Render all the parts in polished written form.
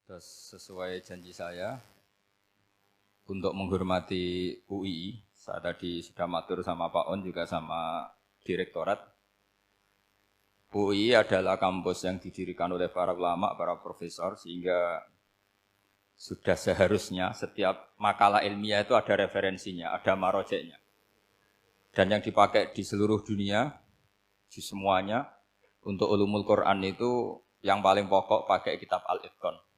Terus sesuai janji saya untuk menghormati UI, saya tadi sudah matur sama Pak On juga sama Direktorat. UI adalah kampus yang didirikan oleh para ulama, para profesor, sehingga sudah seharusnya setiap makalah ilmiah itu ada referensinya, ada marojeknya. Dan yang dipakai di seluruh dunia, di semuanya, untuk ulumul Quran itu yang paling pokok pakai kitab Al-Itqan.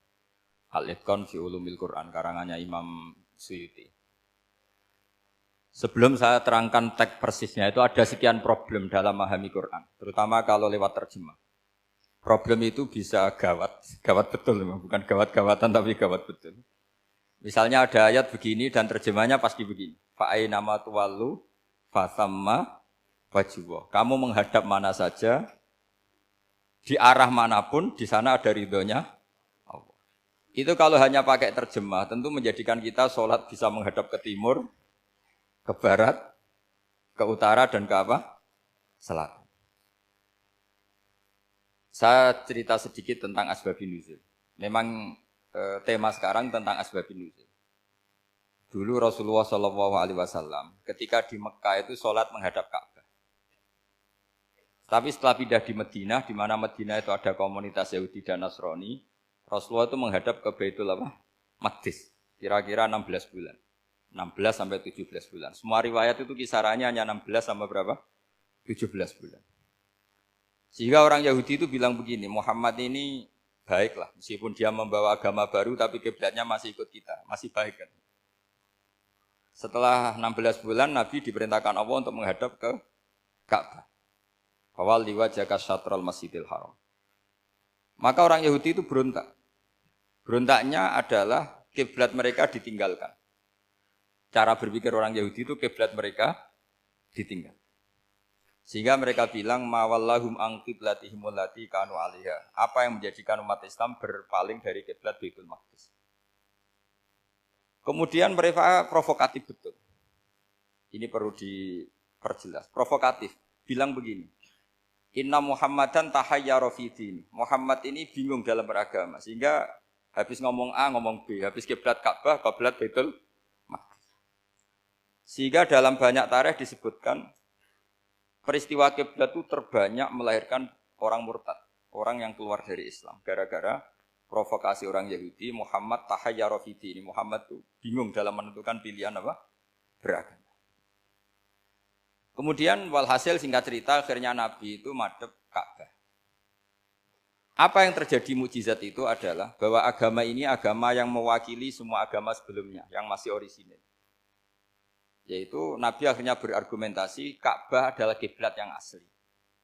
Al-Itqan fi ulumil Quran, karangannya Imam Suyuti. Sebelum saya terangkan teks persisnya, itu ada sekian problem dalam memahami Quran, terutama kalau lewat terjemah. Problem itu bisa gawat betul, bukan gawat-gawatan tapi gawat betul. Misalnya ada ayat begini dan terjemahnya pasti begini. Fa'ainama tuwallu fathamma wajhuwah. Kamu menghadap mana saja, di arah manapun, di sana ada ridhonya Allah. Itu kalau hanya pakai terjemah, tentu menjadikan kita sholat bisa menghadap ke timur, ke barat, ke utara, dan ke apa? Selatan. Saya cerita sedikit tentang asbabun nuzul. Memang tema sekarang tentang asbabun nuzul. Dulu Rasulullah SAW ketika di Mekah itu sholat menghadap Ka'bah. Tapi setelah pindah di Madinah, di mana Madinah itu ada komunitas Yahudi dan Nasrani, Rasulullah itu menghadap ke Baitul Maqdis, kira-kira 16 bulan. 16 sampai 17 bulan. Semua riwayat itu kisarannya hanya 16 sampai berapa? 17 bulan. Sehingga orang Yahudi itu bilang begini, Muhammad ini baiklah, meskipun dia membawa agama baru, tapi kiblatnya masih ikut kita, masih baik kan. Setelah 16 bulan, Nabi diperintahkan Allah untuk menghadap ke Ka'bah. Fawal liwajhaka syatral masjidil haram. Maka orang Yahudi itu berontak. Berontaknya adalah kiblat mereka ditinggalkan. Cara berpikir orang Yahudi itu kiblat mereka ditinggal. Sehingga mereka bilang mawallahum an qiblatihim allati kanu 'alaiha. Apa yang menjadikan umat Islam berpaling dari kiblat Baitul Maqdis. Kemudian mereka provokatif betul. Ini perlu diperjelas. Provokatif. Bilang begini. Inna Muhammadan tahayyara fi din. Muhammad ini bingung dalam beragama. Sehingga habis ngomong A, ngomong B. Habis kiblat Ka'bah, kiblat Baitul Maqdis. Sehingga dalam banyak tarikh disebutkan peristiwa kiblat itu terbanyak melahirkan orang murtad. Orang yang keluar dari Islam. Gara-gara provokasi orang Yahudi, Muhammad tahayyara fi din. Muhammad itu bingung dalam menentukan pilihan apa? Beragama. Kemudian walhasil singkat cerita akhirnya Nabi itu madhep Ka'bah. Apa yang terjadi mukjizat itu adalah bahwa agama ini agama yang mewakili semua agama sebelumnya yang masih orisinil. Yaitu Nabi akhirnya berargumentasi Ka'bah adalah kiblat yang asli,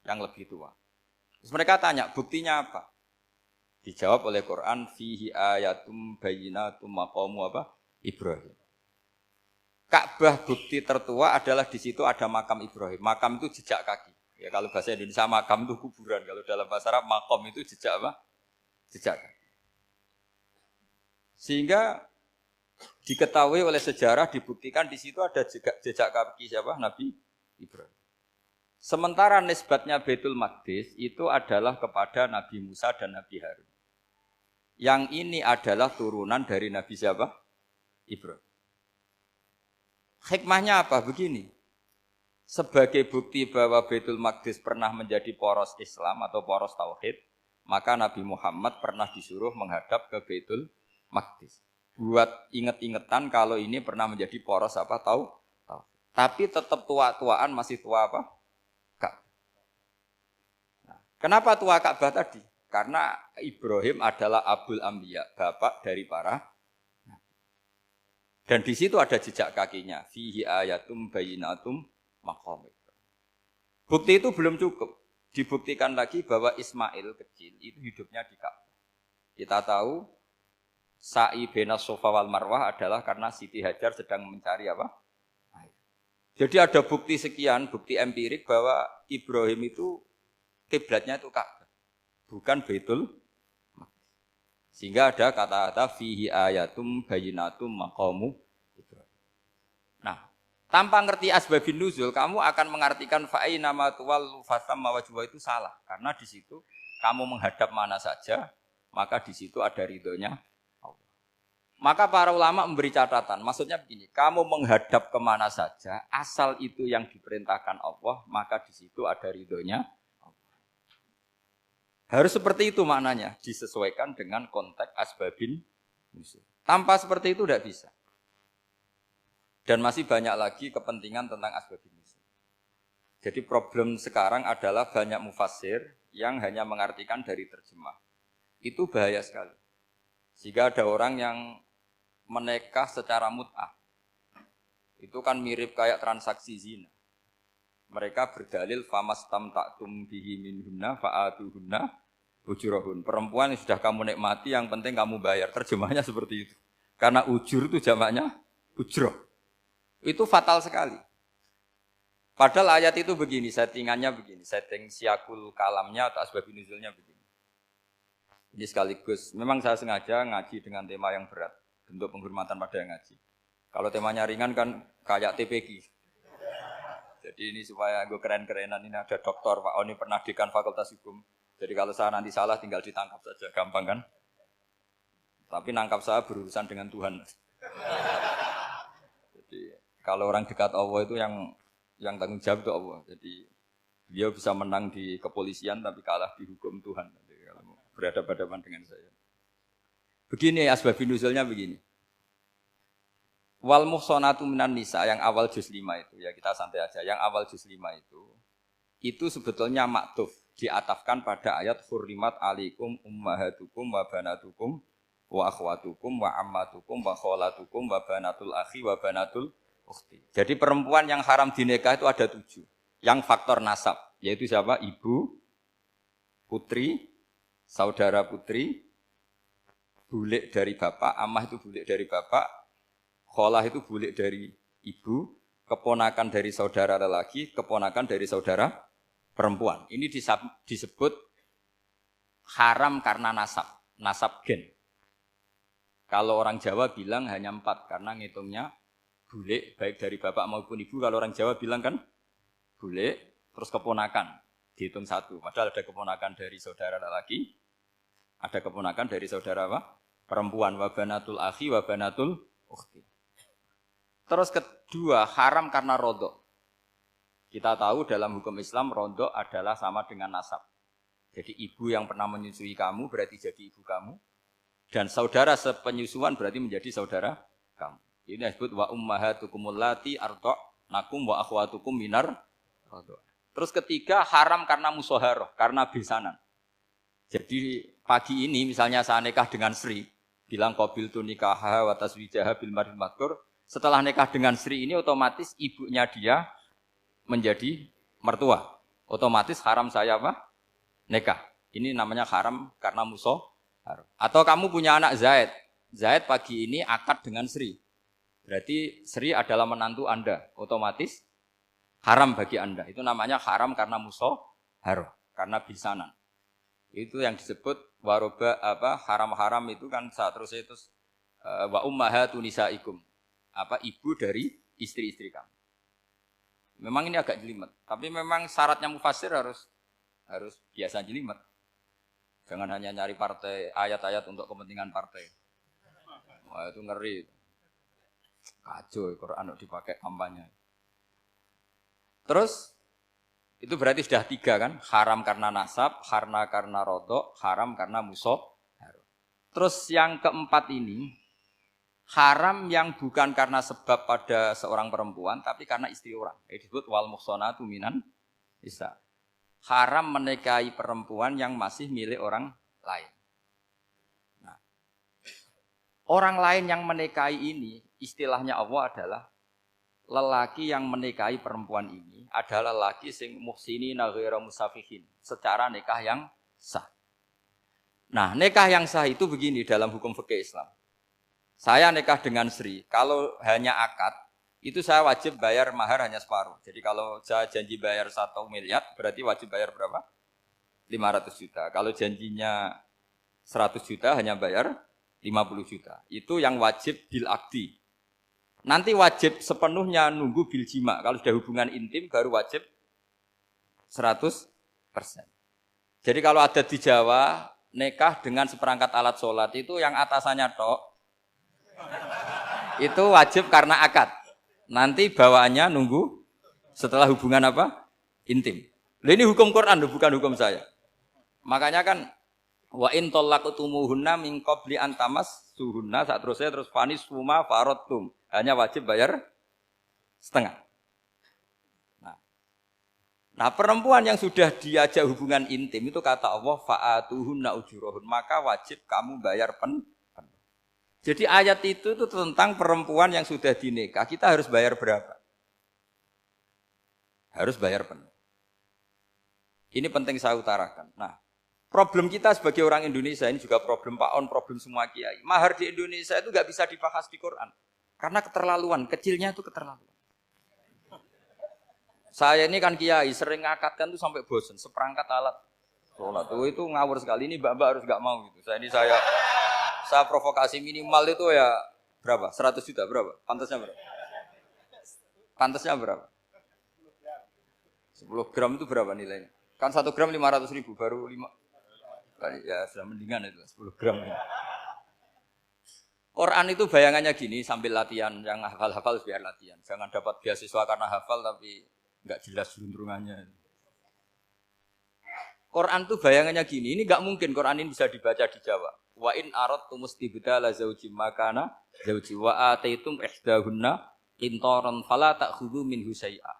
yang lebih tua. Terus mereka tanya, buktinya apa? Dijawab oleh Quran, fihi ayatum bayyinatum maqamu apa? Ibrahim. Ka'bah bukti tertua adalah di situ ada makam Ibrahim. Makam itu jejak kaki. Ya kalau bahasa Indonesia makam itu kuburan. Kalau dalam bahasa Arab makom itu jejak apa? Jejak kaki. Sehingga diketahui oleh sejarah dibuktikan di situ ada jejak kaki siapa? Nabi Ibrahim. Sementara nisbatnya Baitul Maqdis itu adalah kepada Nabi Musa dan Nabi Harun. Yang ini adalah turunan dari Nabi siapa? Ibrahim. Hikmahnya apa? Begini, sebagai bukti bahwa Baitul Maqdis pernah menjadi poros Islam atau poros Tauhid, maka Nabi Muhammad pernah disuruh menghadap ke Baitul Maqdis. Buat inget-ingetan kalau ini pernah menjadi poros apa? Tauhid. Tapi tetap tua-tuaan masih tua apa? Ka'bah. Nah, kenapa tua Ka'bah tadi? Karena Ibrahim adalah Abul Anbiya, bapak dari para. Dan di situ ada jejak kakinya. Fihi ayatum bayyinatum maqam. Bukti itu belum cukup. Dibuktikan lagi bahwa Ismail kecil itu hidupnya di Ka'bah. Kita tahu sa'i bainas Shafa wal Marwah adalah karena Siti Hajar sedang mencari apa? Air. Jadi ada bukti sekian, bukti empirik bahwa Ibrahim itu kiblatnya itu Ka'bah, bukan Baitul. Sehingga ada kata-kata fihi ayatum bayyinatum maqamu Ibrahim. Nah, tanpa ngerti asbabun nuzul, kamu akan mengartikan fa'aina ma tuwallu fathamma wajhuhu itu salah. Karena di situ kamu menghadap mana saja, maka di situ ada ridhonya Maka para ulama memberi catatan, maksudnya begini, kamu menghadap kemana saja, asal itu yang diperintahkan Allah, maka di situ ada ridhonya. Harus seperti itu maknanya, disesuaikan dengan konteks asbabin nuzul. Tanpa seperti itu tidak bisa. Dan masih banyak lagi kepentingan tentang asbabin nuzul. Jadi problem sekarang adalah banyak mufassir yang hanya mengartikan dari terjemah. Itu bahaya sekali. Jika ada orang yang menikah secara mut'ah, itu kan mirip kayak transaksi zina. Mereka berdalil famastamta'tum bihi minhunna fa'atuhunna ujurahun. Perempuan yang sudah kamu nikmati, yang penting kamu bayar. Terjemahnya seperti itu. Karena ujur itu jamaknya ujroh. Itu fatal sekali. Padahal ayat itu begini, settingannya begini, setting siakul kalamnya atau asbabun nuzulnya begini. Ini sekaligus, memang saya sengaja ngaji dengan tema yang berat. Bentuk penghormatan pada yang ngaji. Kalau temanya ringan kan kayak TPQ. Jadi ini supaya gue keren-kerenan, ini ada doktor Pak Oni pernah dekan Fakultas Hukum. Jadi kalau saya nanti salah tinggal ditangkap saja, gampang kan? Tapi nangkap saya berurusan dengan Tuhan. Jadi kalau orang dekat Allah itu yang tanggung jawab itu Allah. Jadi dia bisa menang di kepolisian tapi kalah di hukum Tuhan. Jadi kalau berhadapan-hadapan dengan saya. Begini asbabun nuzulnya begini. Wal muhsanatu minan nisa yang awal juz 5 itu, ya kita santai aja. Yang awal juz 5 itu sebetulnya maktuf, diatafkan pada ayat hurrimat alaikum ummahatukum wa banatukum wa akhwatukum wa ammatukum wa kholatukum wa banatul akhi wa banatul ukhti. Jadi perempuan yang haram dinikah itu ada 7. Yang faktor nasab, yaitu siapa? Ibu, putri, saudara putri, bulik dari bapak, amah itu bulik dari bapak, kholah itu bulik dari ibu, keponakan dari saudara lelaki, keponakan dari saudara perempuan. Ini disebut haram karena nasab gen. Kalau orang Jawa bilang hanya 4, karena ngitungnya bulik, baik dari bapak maupun ibu. Kalau orang Jawa bilang kan bulik, terus keponakan, dihitung 1. Padahal ada keponakan dari saudara lelaki, ada keponakan dari saudara apa? Perempuan, wabanatul akhi, wabanatul ukhti. Terus kedua, haram karena rodok. Kita tahu dalam hukum Islam, rodok adalah sama dengan nasab. Jadi ibu yang pernah menyusui kamu berarti jadi ibu kamu. Dan saudara sepenyusuan berarti menjadi saudara kamu. Ini disebut wa ummahatukumul lati arda'nakum wa akhwatukum minar rodok. Terus ketiga, haram karena musoharoh, karena besanan. Jadi pagi ini misalnya saya nikah dengan Sri, bilang qabil tu nikaha wa taswijaha bil maril madkur. Setelah nikah dengan Sri ini otomatis ibunya dia menjadi mertua. Otomatis haram saya apa? Nikah. Ini namanya haram karena musoharoh. Atau kamu punya anak Zaid. Zaid pagi ini akad dengan Sri. Berarti Sri adalah menantu Anda. Otomatis haram bagi Anda. Itu namanya haram karena musoharoh, karena bisanan. Itu yang disebut waroba haram-haram itu kan saat terus itu wa ummahatu nisaikum. Ibu dari istri-istri kamu. Memang ini agak jelimet, tapi memang syaratnya mufassir harus biasa jelimet. Jangan hanya nyari partai ayat-ayat untuk kepentingan partai. Wah, itu ngeri. Kacau Quran dipakai kampanye. Terus itu berarti sudah 3 kan? Haram karena nasab, karena rodok, haram karena musoharoh. Terus yang keempat ini, haram yang bukan karena sebab pada seorang perempuan, tapi karena istri orang. Itu disebut wal muhsanatu minan nisa. Haram menikahi perempuan yang masih milik orang lain. Nah, orang lain yang menikahi ini, istilahnya Allah adalah lelaki yang menikahi perempuan ini adalah lelaki sing muhsinina ghairu musafihin, secara nikah yang sah. Nah, nikah yang sah itu begini dalam hukum fikih Islam. Saya nikah dengan Sri, kalau hanya akad, itu saya wajib bayar mahar hanya separuh. Jadi kalau saya janji bayar 1 miliar, berarti wajib bayar berapa? 500 juta. Kalau janjinya 100 juta, hanya bayar 50 juta. Itu yang wajib bil akdi. Nanti wajib sepenuhnya nunggu bil jima. Kalau sudah hubungan intim baru wajib 100%. Jadi kalau ada di Jawa, nikah dengan seperangkat alat sholat itu yang atasannya tok Itu wajib karena akad. Nanti bawaannya nunggu setelah hubungan apa? Intim. Lah ini hukum Quran bukan hukum saya. Makanya kan wa in talaqtumuhunna min qabli an tamassuhunna saat terusnya terus fanis suma faradtum. Hanya wajib bayar setengah. Nah, perempuan yang sudah diajak hubungan intim itu kata Allah fa'atuhunna ujurahun, maka wajib kamu bayar penuh. Jadi ayat itu tentang perempuan yang sudah dinikah, kita harus bayar berapa? Harus bayar penuh. Ini penting saya utarakan. Nah, problem kita sebagai orang Indonesia ini juga problem Pak On, problem semua kiai. Mahar di Indonesia itu nggak bisa dibahas di Quran karena keterlaluan, kecilnya itu keterlaluan. Saya ini kan kiai, sering ngakatkan tuh sampai bosen, seperangkat alat sholat. Itu ngawur sekali, ini mbak-mbak harus gak mau gitu. Saya provokasi minimal itu ya berapa? 100 juta berapa? Pantasnya berapa? Pantasnya berapa? 10 gram itu berapa nilainya? Kan 1 gram 500 ribu, baru 5. Ya sudah mendingan itu, 10 gram. Quran itu bayangannya gini, sambil latihan, yang hafal-hafal biar latihan. Jangan dapat beasiswa karena hafal tapi enggak jelas juntrungannya. Quran tuh bayangannya gini, ini enggak mungkin Quran ini bisa dibaca di Jawa. Wa in aradtum istibdala zaujim makana zauji wa ataitum ihdahunna qintaran fala ta'khudhu minhu syai'a.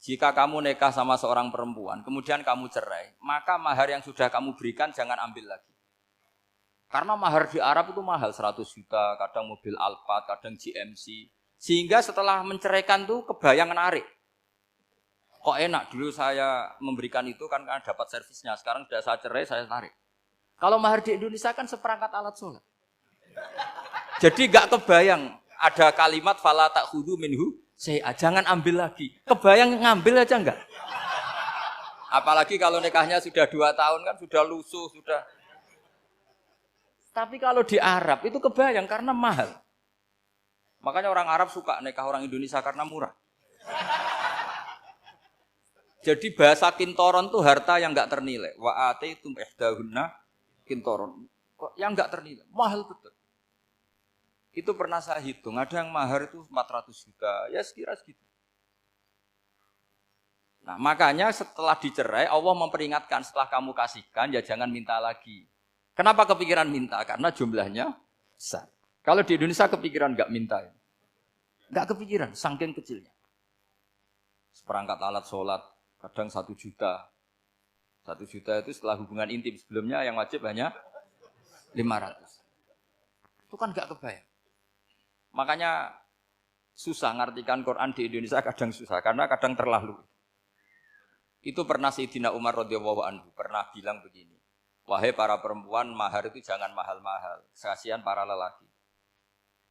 Jika kamu nikah sama seorang perempuan, kemudian kamu cerai, maka mahar yang sudah kamu berikan jangan ambil lagi. Karena mahar di Arab itu mahal, 100 juta, kadang mobil Alphard, kadang GMC. Sehingga setelah menceraikan tuh kebayang narik. Kok enak, dulu saya memberikan itu kan karena dapat servisnya. Sekarang sudah saya cerai, saya tarik. Kalau mahar di Indonesia kan seperangkat alat sholat. Jadi gak kebayang ada kalimat fala ta'khudhu minhu syai'a, jangan ambil lagi. Kebayang ngambil aja enggak? Apalagi kalau nikahnya sudah 2 tahun kan sudah lusuh, sudah. Tapi kalau di Arab itu kebayang karena mahal. Makanya orang Arab suka nikah orang Indonesia karena murah. Jadi bahasa kintoron itu harta yang enggak ternilai. Wa ataitum ihdahunna kintoron. Yang enggak ternilai, mahal betul. Itu pernah saya hitung, ada yang mahar itu 400 juta, ya sekira segitu. Nah, makanya setelah dicerai Allah memperingatkan setelah kamu kasihkan ya jangan minta lagi. Kenapa kepikiran minta? Karena jumlahnya besar. Kalau di Indonesia kepikiran enggak minta. Enggak kepikiran, saking kecilnya. Seperangkat alat sholat kadang 1 juta. 1 juta itu setelah hubungan intim. Sebelumnya yang wajib hanya 500. Itu kan gak kebayang. Makanya susah ngartikan Quran di Indonesia kadang susah. Karena kadang terlalu. Itu pernah Sayyidina Umar radhiyallahu anhu pernah bilang begini. Wahai para perempuan, mahar itu jangan mahal-mahal. Kasihan para lelaki.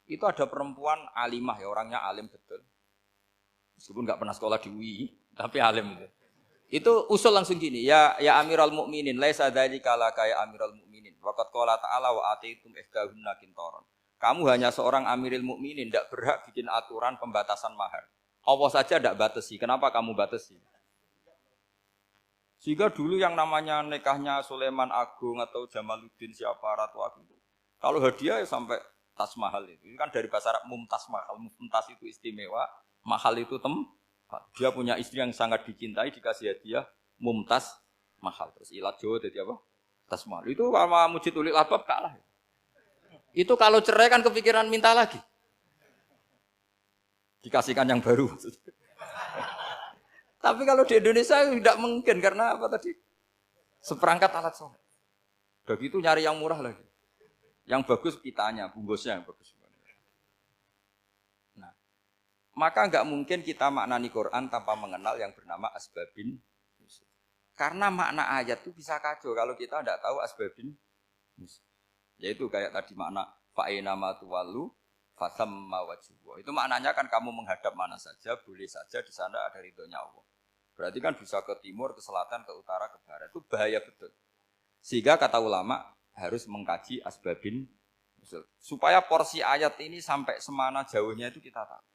Itu ada perempuan alimah ya, orangnya alim betul. Meskipun gak pernah sekolah di UI, tapi alim gitu. Itu usul langsung gini, ya Amirul Mukminin, laisa dzalika laka ya Amirul Mukminin. Waqad qala ta'ala wa ataitum ihdahunna qintaran. Kamu hanya seorang Amirul Mukminin, tidak berhak bikin aturan pembatasan mahar. Allah saja tidak batasi, kenapa kamu batasi? Sehingga dulu yang namanya nikahnya Sulaiman Agung atau Jamaluddin siapa Ratu Agung itu, kalau hadiah ya sampai tas mahal itu. Ini kan dari bahasa Arab mumtaz mahal. Mumtaz itu istimewa, mahal itu dia punya istri yang sangat dicintai, dikasih hadiah mumtaz mahal. Terus ilat Jawa jadi apa? Tas mahal. Itu sama Mujid Ulil Albab kalah. Itu kalau cerai kan kepikiran minta lagi. Dikasihkan yang baru. Tapi kalau di Indonesia tidak mungkin karena apa tadi? Seperangkat alat sholat. Udah gitu nyari yang murah lagi. Yang bagus kitanya, bungkusnya yang bagus. Maka enggak mungkin kita maknani Quran tanpa mengenal yang bernama asbabin nuzul. Karena makna ayat itu bisa kacau kalau kita tidak tahu asbabin nuzul. Yaitu kayak tadi makna fa'ina ma tuwallu fasamma wajhu. Itu maknanya kan kamu menghadap mana saja, boleh saja di sana ada ridhonya Allah. Berarti kan bisa ke timur, ke selatan, ke utara, ke barat. Itu bahaya betul. Sehingga kata ulama harus mengkaji asbabin nuzul. Supaya porsi ayat ini sampai semana jauhnya itu kita tahu.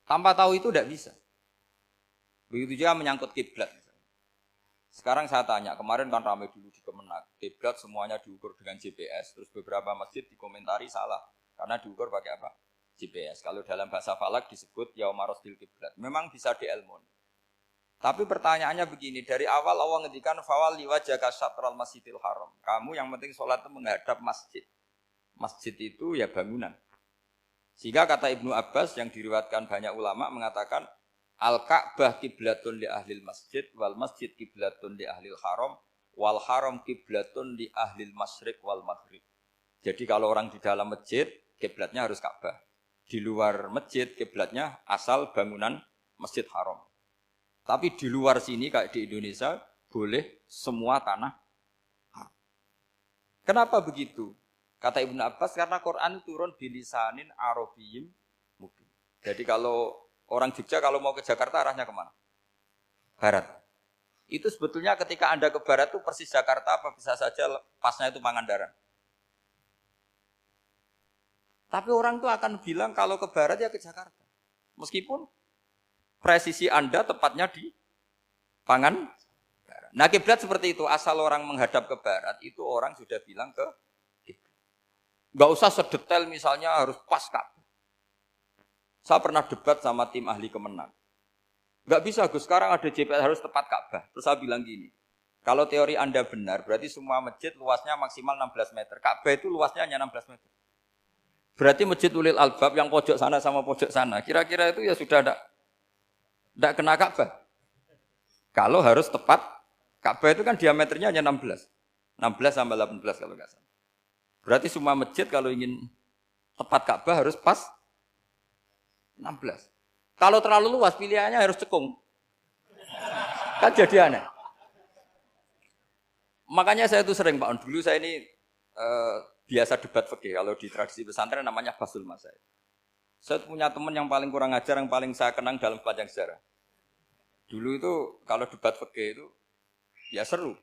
Tanpa tahu itu tidak bisa. Begitu juga menyangkut kiblat. Sekarang saya tanya, kemarin kan ramai dulu di Kemenak, kiblat semuanya diukur dengan GPS, terus beberapa masjid dikomentari salah, karena diukur pakai apa? GPS. Kalau dalam bahasa falak disebut yaumarosdil kiblat. Memang bisa diilmoni. Tapi pertanyaannya begini, dari awal Allah ngendikan fawalli wajhaka syatral masjidil haram. Kamu yang penting sholat itu menghadap masjid. Masjid itu ya bangunan. Sehingga kata Ibnu Abbas yang diriwayatkan banyak ulama mengatakan Al-Ka'bah kiblatun li ahlil masjid wal masjid kiblatun li ahlil haram wal haram kiblatun li ahlil masyriq wal maghrib. Jadi kalau orang di dalam masjid kiblatnya harus Ka'bah. Di luar masjid kiblatnya asal bangunan Masjid Haram. Tapi di luar sini kayak di Indonesia boleh semua tanah haram. Kenapa begitu? Kata Ibnu Abbas karena Quran turun bilisanin Arabiyyim mubin. Jadi kalau orang Jogja kalau mau ke Jakarta arahnya kemana? Barat. Itu sebetulnya ketika Anda ke barat itu persis Jakarta apa bisa saja pasnya itu Pangandaran. Tapi orang itu akan bilang kalau ke barat ya ke Jakarta. Meskipun presisi Anda tepatnya di Pangandaran. Nah kiblat seperti itu, asal orang menghadap ke barat itu orang sudah bilang ke kiblat. Enggak usah sedetail misalnya harus pas Ka'bah. Saya pernah debat sama tim ahli Kemenang. Enggak bisa Gus, sekarang ada GPS harus tepat Ka'bah. Terus saya bilang gini, kalau teori Anda benar, berarti semua masjid luasnya maksimal 16 meter. Ka'bah itu luasnya hanya 16 meter. Berarti masjid Ulil Albab yang pojok sana sama pojok sana, kira-kira itu ya sudah tidak kena Ka'bah. Kalau harus tepat, Ka'bah itu kan diameternya hanya 16. 16 sampai 18 kalau nggak salah. Berarti semua masjid kalau ingin tepat Ka'bah harus pas 16. Kalau terlalu luas pilihannya harus cekung. Kan jadi aneh. Makanya saya itu sering Pak, dulu saya ini biasa debat fikih. Kalau di tradisi pesantren namanya Basul Masail. Saya punya teman yang paling kurang ajar, yang paling saya kenang dalam sepanjang sejarah. Dulu itu kalau debat fikih itu ya seru.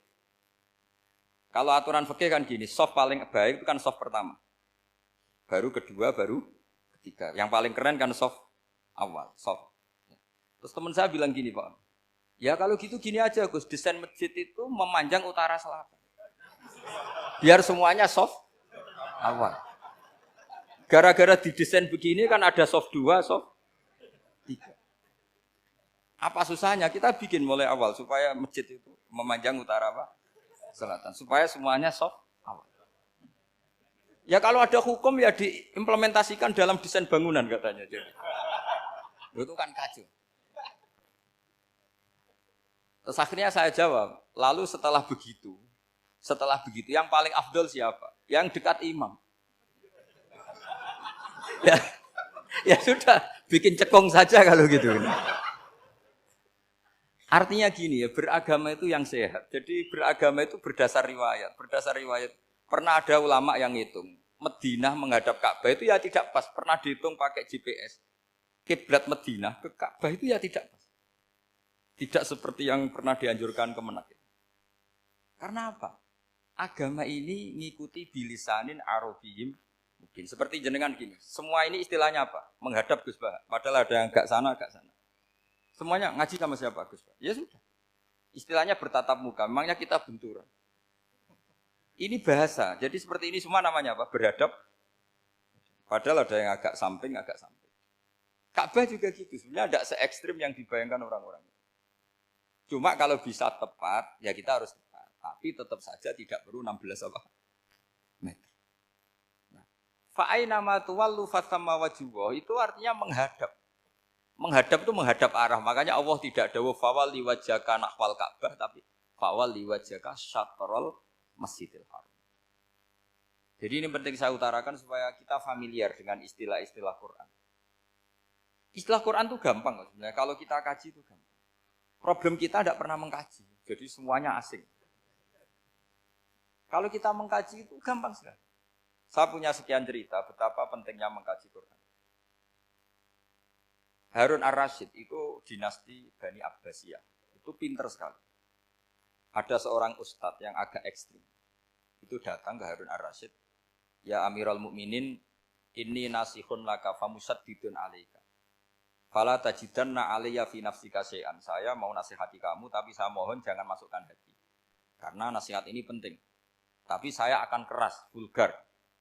Kalau aturan fikih kan gini, soft paling baik itu kan soft pertama. Baru kedua, baru ketiga. Yang paling keren kan soft awal, soft. Terus teman saya bilang gini Pak, ya kalau gitu gini aja Gus, desain masjid itu memanjang utara selatan. Biar semuanya soft awal. Gara-gara didesain begini kan ada soft 2, soft 3. Apa susahnya? Kita bikin mulai awal supaya masjid itu memanjang utara apa? Selatan. Supaya semuanya soft awal. Ya kalau ada hukum ya diimplementasikan dalam desain bangunan katanya. Jadi. Itu kan kacau. Terus akhirnya saya jawab, lalu setelah begitu yang paling afdol siapa? Yang dekat imam. Ya sudah, bikin cekung saja kalau gitu. Artinya gini ya, beragama itu yang sehat. Jadi beragama itu berdasar riwayat. Berdasar riwayat, pernah ada ulama yang ngitung. Madinah menghadap Ka'bah itu ya tidak pas. Pernah dihitung pakai GPS. Kiblat Madinah ke Ka'bah itu ya tidak pas. Tidak seperti yang pernah dianjurkan Kemenak. Karena apa? Agama ini ngikuti bilisanin Arabiyyim mungkin. Seperti jenengan gini. Semua ini istilahnya apa? Menghadap Gus Bah. Padahal ada yang agak sana, agak sana. Semuanya ngaji sama siapa Gus Bah? Ya sudah. Istilahnya bertatap muka. Memangnya kita benturan. Ini bahasa. Jadi seperti ini semua namanya apa? Berhadap. Padahal ada yang agak samping, agak samping. Ka'bah juga gitu. Sebenarnya tidak se-ekstrim yang dibayangkan orang-orang. Cuma kalau bisa tepat, ya kita harus tepat. Tapi tetap saja tidak perlu 16 apa? Meter. Nah, fa'aina ma tuwallu fathamma wajhullah itu artinya menghadap. Menghadap itu menghadap arah. Makanya Allah tidak dawuh fawalli wajhaka nahwal Ka'bah, tapi fawalli wajhaka syatrul Masjidil Haram. Jadi ini penting saya utarakan supaya kita familiar dengan istilah-istilah Quran. Istilah Quran itu gampang sebenarnya. Kalau kita kaji itu gampang. Problem kita tidak pernah mengkaji. Jadi semuanya asing. Kalau kita mengkaji itu gampang sekali. Saya punya sekian cerita betapa pentingnya mengkaji Quran. Harun ar-Rasyid itu dinasti Bani Abbasiyah. Itu pinter sekali. Ada seorang ustadz yang agak ekstrim. Itu datang ke Harun ar-Rasyid. Ya Amirul Mukminin, inni nasihun laka famusaddidun alaika. Fala tajidanna alayya fi nafsika syai'an. Saya mau nasihati kamu tapi saya mohon jangan masukkan hati. Karena nasihat ini penting. Tapi saya akan keras, vulgar.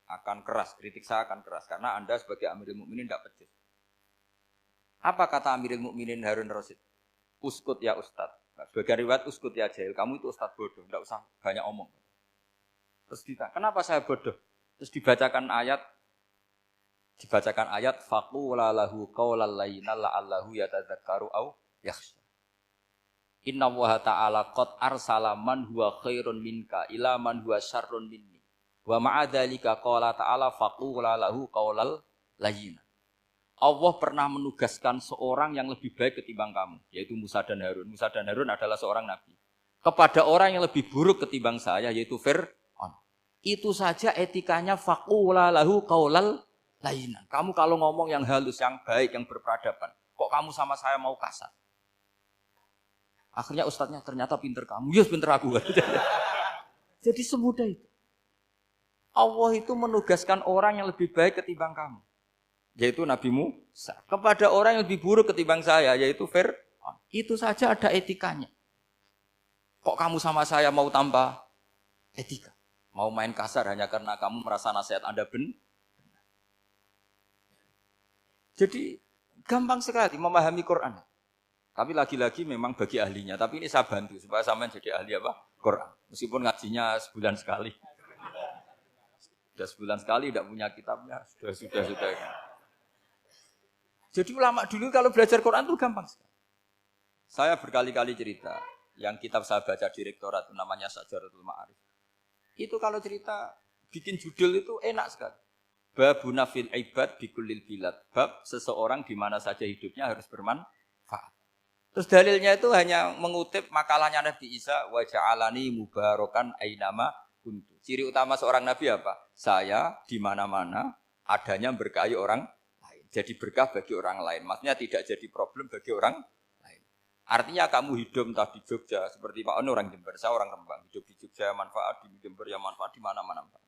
akan keras, kritik saya akan keras karena Anda sebagai Amirul Mukminin tidak pecus. Apa kata Amirul Mukminin Harun Rasid? Uskut ya Ustadz. Nah, sebagai riwayat uskut ya jahil, kamu itu Ustadz bodoh, tidak usah banyak omong. Terus ditanya, kenapa saya bodoh? Terus dibacakan ayat faqula lahu qaulal layyina la'allahu yatadzakkaru aw yakhsha. Inna Allaha ta'ala qad arsala man huwa khairun minka ila man huwa syarrun minni. Wa ma'a dzalika qala ta'ala faqula lahu qaulal layyina. Allah pernah menugaskan seorang yang lebih baik ketimbang kamu, yaitu Musa dan Harun. Musa dan Harun adalah seorang nabi. Kepada orang yang lebih buruk ketimbang saya, yaitu Fir'aun. Itu saja etikanya faqula lahu qaulal layyina. Kamu kalau ngomong yang halus, yang baik, yang berperadaban, kok kamu sama saya mau kasar? Akhirnya ustadznya ternyata pinter kamu. Yes, pinter aku. Jadi semudah itu. Allah itu menugaskan orang yang lebih baik ketimbang kamu, yaitu Nabi Musa. Kepada orang yang lebih buruk ketimbang saya, yaitu Fir'aun. Itu saja ada etikanya. Kok kamu sama saya mau tambah etika? Mau main kasar hanya karena kamu merasa nasihat Anda benar? Jadi gampang sekali memahami Quran. Tapi lagi-lagi memang bagi ahlinya. Tapi ini saya bantu supaya sampean jadi ahli apa? Quran. Meskipun ngajinya sebulan sekali. Sudah sebulan sekali tidak punya kitabnya. Sudah. Jadi ulama dulu kalau belajar Quran itu gampang sekali. Saya berkali-kali cerita. Yang kitab saya baca di rektorat itu namanya Syajaratul Ma'arif. Itu kalau cerita bikin judul itu enak sekali. Babuna fil ibad bikullil bilad. Bab seseorang di mana saja hidupnya harus bermanfaat. Terus dalilnya itu hanya mengutip makalahnya Nabi Isa, wa ja'alani mubarakan ainama kuntu. Ciri utama seorang nabi apa? Saya di mana-mana adanya berkahi orang lain. Jadi berkah bagi orang lain. Maksudnya tidak jadi problem bagi orang lain. Artinya kamu hidup entah di Jogja seperti Pak Ono orang Jember, saya orang Rembang. Hidup di Jogja ya manfaat, di Jember ya manfaat, di mana-mana manfaat.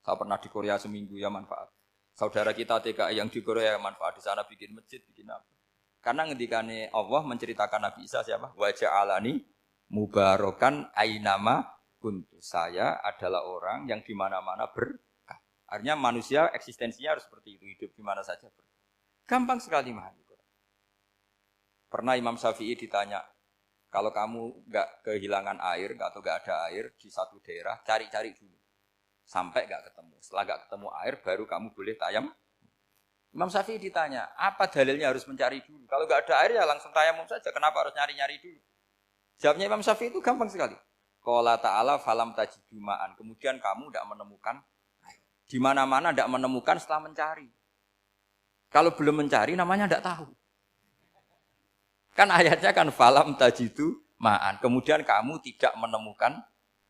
Saya pernah di Korea seminggu ya manfaat. Saudara kita TKI yang di Korea ya manfaat, di sana bikin masjid, bikin apa. Karena ngendikane Allah menceritakan Nabi Isa siapa? Wa ja'alani mubarakan ainama kuntu. Saya adalah orang yang di mana-mana berkah. Artinya manusia eksistensinya harus seperti itu, hidup di mana saja berkah. Gampang sekali memahami Quran. Pernah Imam Syafi'i ditanya, kalau kamu enggak kehilangan air atau enggak ada air di satu daerah, cari-cari dulu. Sampai enggak ketemu. Setelah enggak ketemu air baru kamu boleh tayamum. Imam Syafi'i ditanya, apa dalilnya harus mencari dulu? Kalau nggak ada air ya langsung tayamum saja. Kenapa harus nyari-nyari dulu? Jawabnya Imam Syafi'i itu gampang sekali. Qala ta'ala falam tajidu ma'an. Kemudian kamu tidak menemukan air. Di mana-mana tidak menemukan setelah mencari. Kalau belum mencari namanya tidak tahu. Kan ayatnya kan falam tajidu ma'an. Kemudian kamu tidak menemukan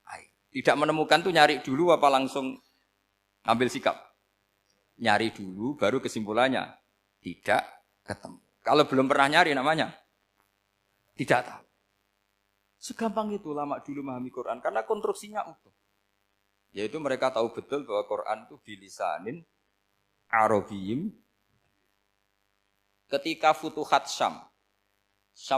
air. Tidak menemukan tuh nyari dulu apa langsung ambil sikap? Nyari dulu, baru kesimpulannya tidak ketemu. Kalau belum pernah nyari namanya tidak tahu. Segampang itu ulama dulu memahami Quran karena konstruksinya utuh. Yaitu mereka tahu betul bahwa Quran itu bilisanin Arabiyim. Ketika Futuhat Syam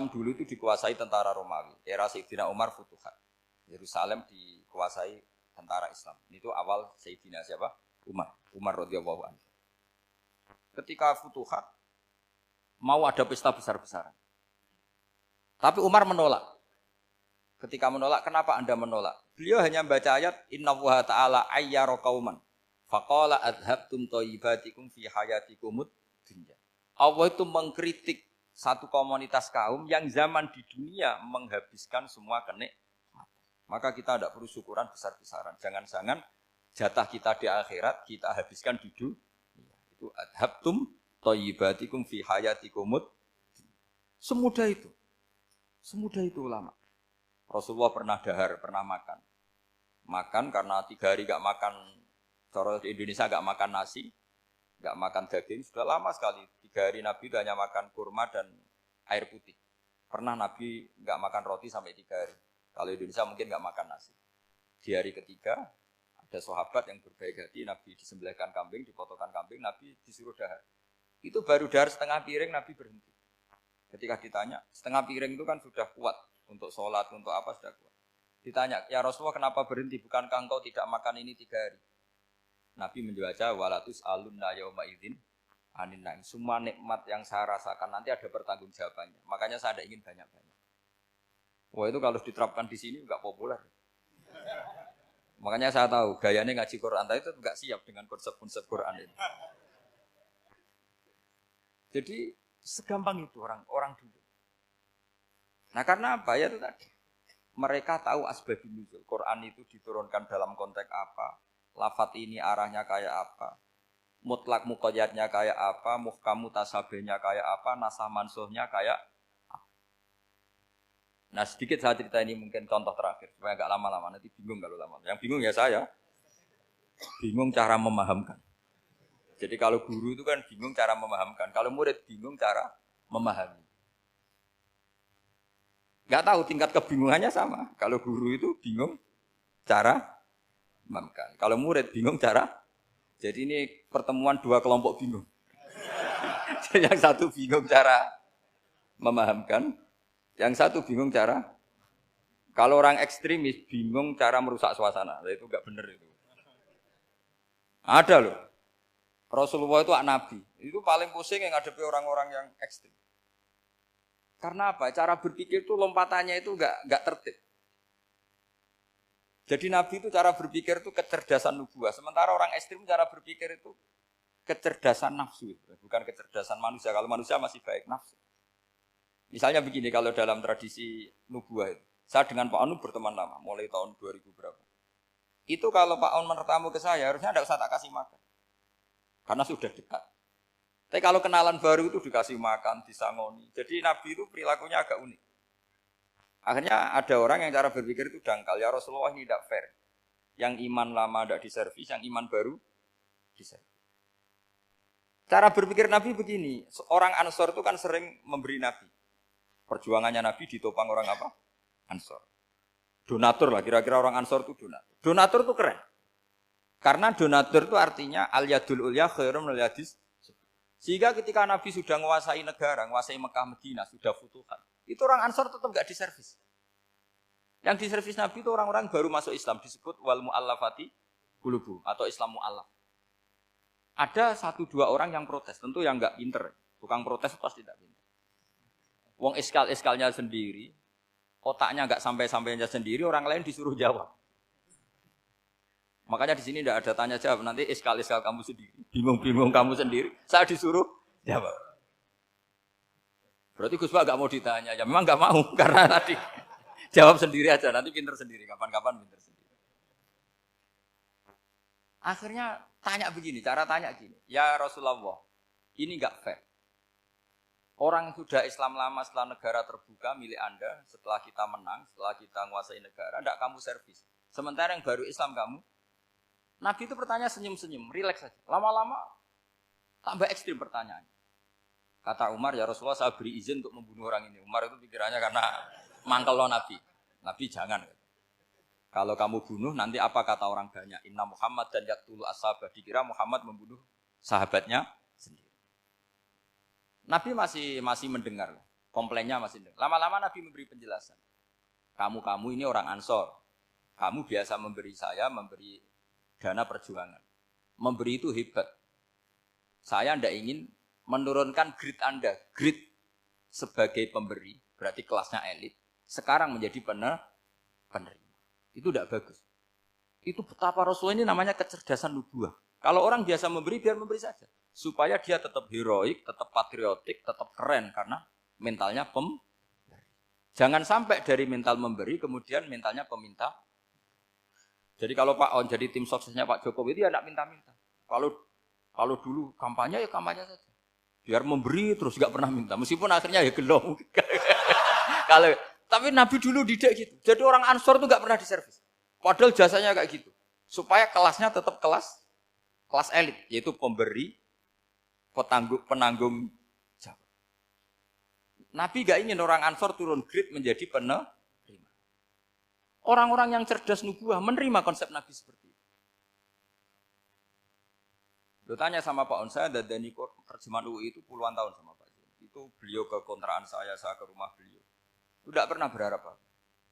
dulu itu dikuasai tentara Romawi. Era Sayyidina Umar Futuhat. Yerusalem dikuasai tentara Islam. Itu awal Sayyidina siapa? Umar radhiyallahu anhu. Ketika Futuhat mau ada pesta besar-besaran. Tapi Umar menolak. Ketika menolak, kenapa Anda menolak? Beliau hanya membaca ayat innallaha ta'ala ayyara qauman faqala adhabtum thayyibatikum fi hayatikumud dunya. Allah itu mengkritik satu komunitas kaum yang zaman di dunia menghabiskan semua kenikmatan. Maka kita tidak perlu syukuran besar-besaran. Jangan-jangan jatah kita di akhirat kita habiskan di dunia. Itu adhabtum thayyibatikum fi hayatikumud. Semudah itu. Semudah itu ulama. Rasulullah pernah dahar, pernah makan. Makan karena 3 hari enggak makan, cara di Indonesia enggak makan nasi, enggak makan daging, sudah lama sekali. 3 hari Nabi itu hanya makan kurma dan air putih. Pernah Nabi enggak makan roti sampai 3 hari. Kalau Indonesia mungkin enggak makan nasi. Di hari ketiga ada sahabat yang berbaik hati, Nabi disembelihkan kambing, dipotongkan kambing, Nabi disuruh dahar. Itu baru dahar setengah piring, Nabi berhenti. Ketika ditanya, setengah piring itu kan sudah kuat untuk sholat, untuk apa sudah kuat. Ditanya, ya Rasulullah kenapa berhenti? Bukankah engkau tidak makan ini 3 hari? Nabi menjawab walatus alunna yauma idzin anin naim. Semua nikmat yang saya rasakan nanti ada pertanggungjawabannya. Makanya saya tidak ingin banyak-banyak. Wah itu kalau diterapkan di sini enggak populer. Makanya saya tahu gayanya ngaji Quran itu enggak siap dengan konsep-konsep Quran ini. Jadi segampang itu orang dulu. Nah karena apa ya itu tadi. Mereka tahu asbabun nuzul. Quran itu diturunkan dalam konteks apa? Lafat ini arahnya kayak apa? Mutlak muqayyadnya kayak apa? Muhkam mutasabihnya kayak apa? Nasah mansuhnya kayak apa? Nah sedikit saya cerita ini mungkin contoh terakhir supaya agak lama-lama nanti bingung kalau lama. Yang bingung ya saya. Bingung cara memahamkan. Jadi kalau guru itu kan bingung cara memahamkan. Kalau murid bingung cara memahami. Enggak tahu tingkat kebingungannya sama. Kalau guru itu bingung cara memahamkan. Kalau murid bingung cara. Jadi ini pertemuan dua kelompok bingung. Yang satu bingung cara memahamkan, yang satu bingung cara. Kalau orang ekstremis bingung cara merusak suasana. Nah, itu enggak benar itu. Ada loh. Rasulullah itu nabi. Itu paling pusing yang ngadepi orang-orang yang ekstrem. Karena apa? Cara berpikir itu lompatannya itu enggak tertib. Jadi Nabi itu cara berpikir itu kecerdasan nubuah. Sementara orang ekstrim cara berpikir itu kecerdasan nafsu. Bukan kecerdasan manusia. Kalau manusia masih baik nafsu. Misalnya begini, kalau dalam tradisi nubuah itu. Saya dengan Pak Anu berteman lama, mulai tahun 2000 berapa. Itu kalau Pak Anu bertamu ke saya, harusnya tidak usah tak kasih makan. Karena sudah dekat. Tapi kalau kenalan baru itu dikasih makan, disangoni. Jadi Nabi itu perilakunya agak unik. Akhirnya ada orang yang cara berpikir itu dangkal. Ya Rasulullah ini tidak fair. Yang iman lama tidak diservis, yang iman baru diservis. Cara berpikir Nabi begini. Orang Ansor itu kan sering memberi Nabi. Perjuangannya Nabi ditopang orang apa? Ansor. Donatur lah, kira-kira orang Ansor itu donatur. Donatur itu keren. Karena donatur itu artinya al-yadul ulya khairum al-yadis. Sehingga ketika Nabi sudah menguasai negara, menguasai Mekah, Madinah, sudah futuhat, itu orang Ansor tetap enggak diservis. Yang diservis Nabi itu orang-orang baru masuk Islam, disebut wal mu'allafati qulubuhum atau Islam mu'allaf. Ada 1-2 orang yang protes, tentu yang enggak pinter. Tukang protes pasti tidak pinter. Wong iskal-iskalnya sendiri, otaknya enggak sampai-sampainya sendiri, orang lain disuruh jawab. Makanya di sini tidak ada tanya jawab, nanti iskal-iskal kamu sendiri, bingung-bingung kamu sendiri, saya disuruh jawab. Berarti Gus Pak enggak mau ditanya, ya memang enggak mau karena tadi jawab sendiri aja, nanti pinter sendiri, kapan-kapan pinter sendiri. Akhirnya tanya begini, cara tanya gini, ya Rasulullah, ini enggak fair. Orang sudah Islam lama setelah negara terbuka milik Anda, setelah kita menang, setelah kita menguasai negara, enggak kamu servis. Sementara yang baru Islam kamu, Nabi itu bertanya senyum-senyum, rileks saja. Lama-lama tambah ekstrim pertanyaannya. Kata Umar, ya Rasulullah saya beri izin untuk membunuh orang ini. Umar itu pikirannya karena mangkel lo Nabi. Nabi jangan. Kalau kamu bunuh nanti apa kata orang banyak? Inna Muhammad dan yaqtulu ashabah. Dikira Muhammad membunuh sahabatnya sendiri. Nabi masih mendengar. Komplainnya masih mendengar. Lama-lama Nabi memberi penjelasan. Kamu ini orang Ansor. Kamu biasa memberi saya, memberi dana perjuangan. Memberi itu hebat. Saya tidak ingin menurunkan grade Anda. Grade sebagai pemberi, berarti kelasnya elit. Sekarang menjadi penerima. Itu tidak bagus. Itu betapa Rasulullah ini namanya kecerdasan nubuah. Kalau orang biasa memberi, biar memberi saja. Supaya dia tetap heroik, tetap patriotik, tetap keren. Karena mentalnya pemberi. Jangan sampai dari mental memberi, kemudian mentalnya peminta. Jadi kalau Pak On jadi tim suksesnya Pak Jokowi itu ya tidak minta-minta. Kalau dulu kampanye ya kampanye saja. Biar memberi terus nggak pernah minta. Meskipun akhirnya ya gelong. Tapi Nabi dulu didik gitu. Jadi orang Ansor itu nggak pernah diservis. Padahal jasanya kayak gitu. Supaya kelasnya tetap kelas elit, yaitu pemberi, penanggung jawab. Nabi nggak ingin orang Ansor turun grade menjadi penerima. Orang-orang yang cerdas nubuah menerima konsep Nabi seperti itu. Lo tanya sama Pak On, saya dadani terjemahan UI itu puluhan tahun sama Pak. Itu beliau ke kontrakan saya ke rumah beliau. Tidak pernah berharap apa.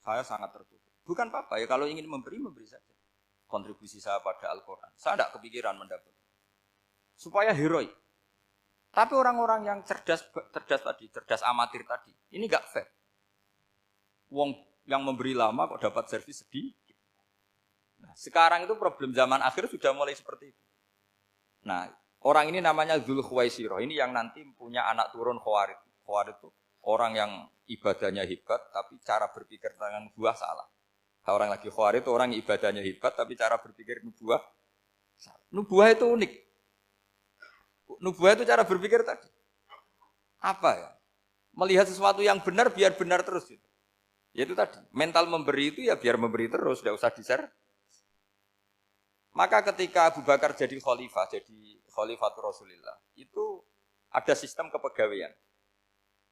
Saya sangat tertutup. Bukan apa-apa ya, kalau ingin memberi saja. kontribusi saya pada Al-Quran. Saya tidak kepikiran mendapat. Supaya heroik. Tapi orang-orang yang cerdas tadi, cerdas amatir tadi, ini nggak fair. Wong yang memberi lama kok dapat servis sedikit. Nah, sekarang itu problem zaman akhir sudah mulai seperti itu. Nah, orang ini namanya Dzul Khuwaisirah. Ini yang nanti punya anak turun Khawarid. Khawarid itu orang yang ibadahnya hebat, tapi cara berpikir tentang nubuah salah. Orang lagi Khawarid itu orang yang ibadahnya hebat, tapi cara berpikir nubuah salah. Nubuah itu unik. Nubuah itu cara berpikir tadi. Apa ya? Melihat sesuatu yang benar biar benar terus. Gitu. Yaitu tadi, mental memberi itu ya biar memberi terus, tidak usah di-share. Maka ketika Abu Bakar jadi khalifatul Rasulullah, itu ada sistem kepegawaian.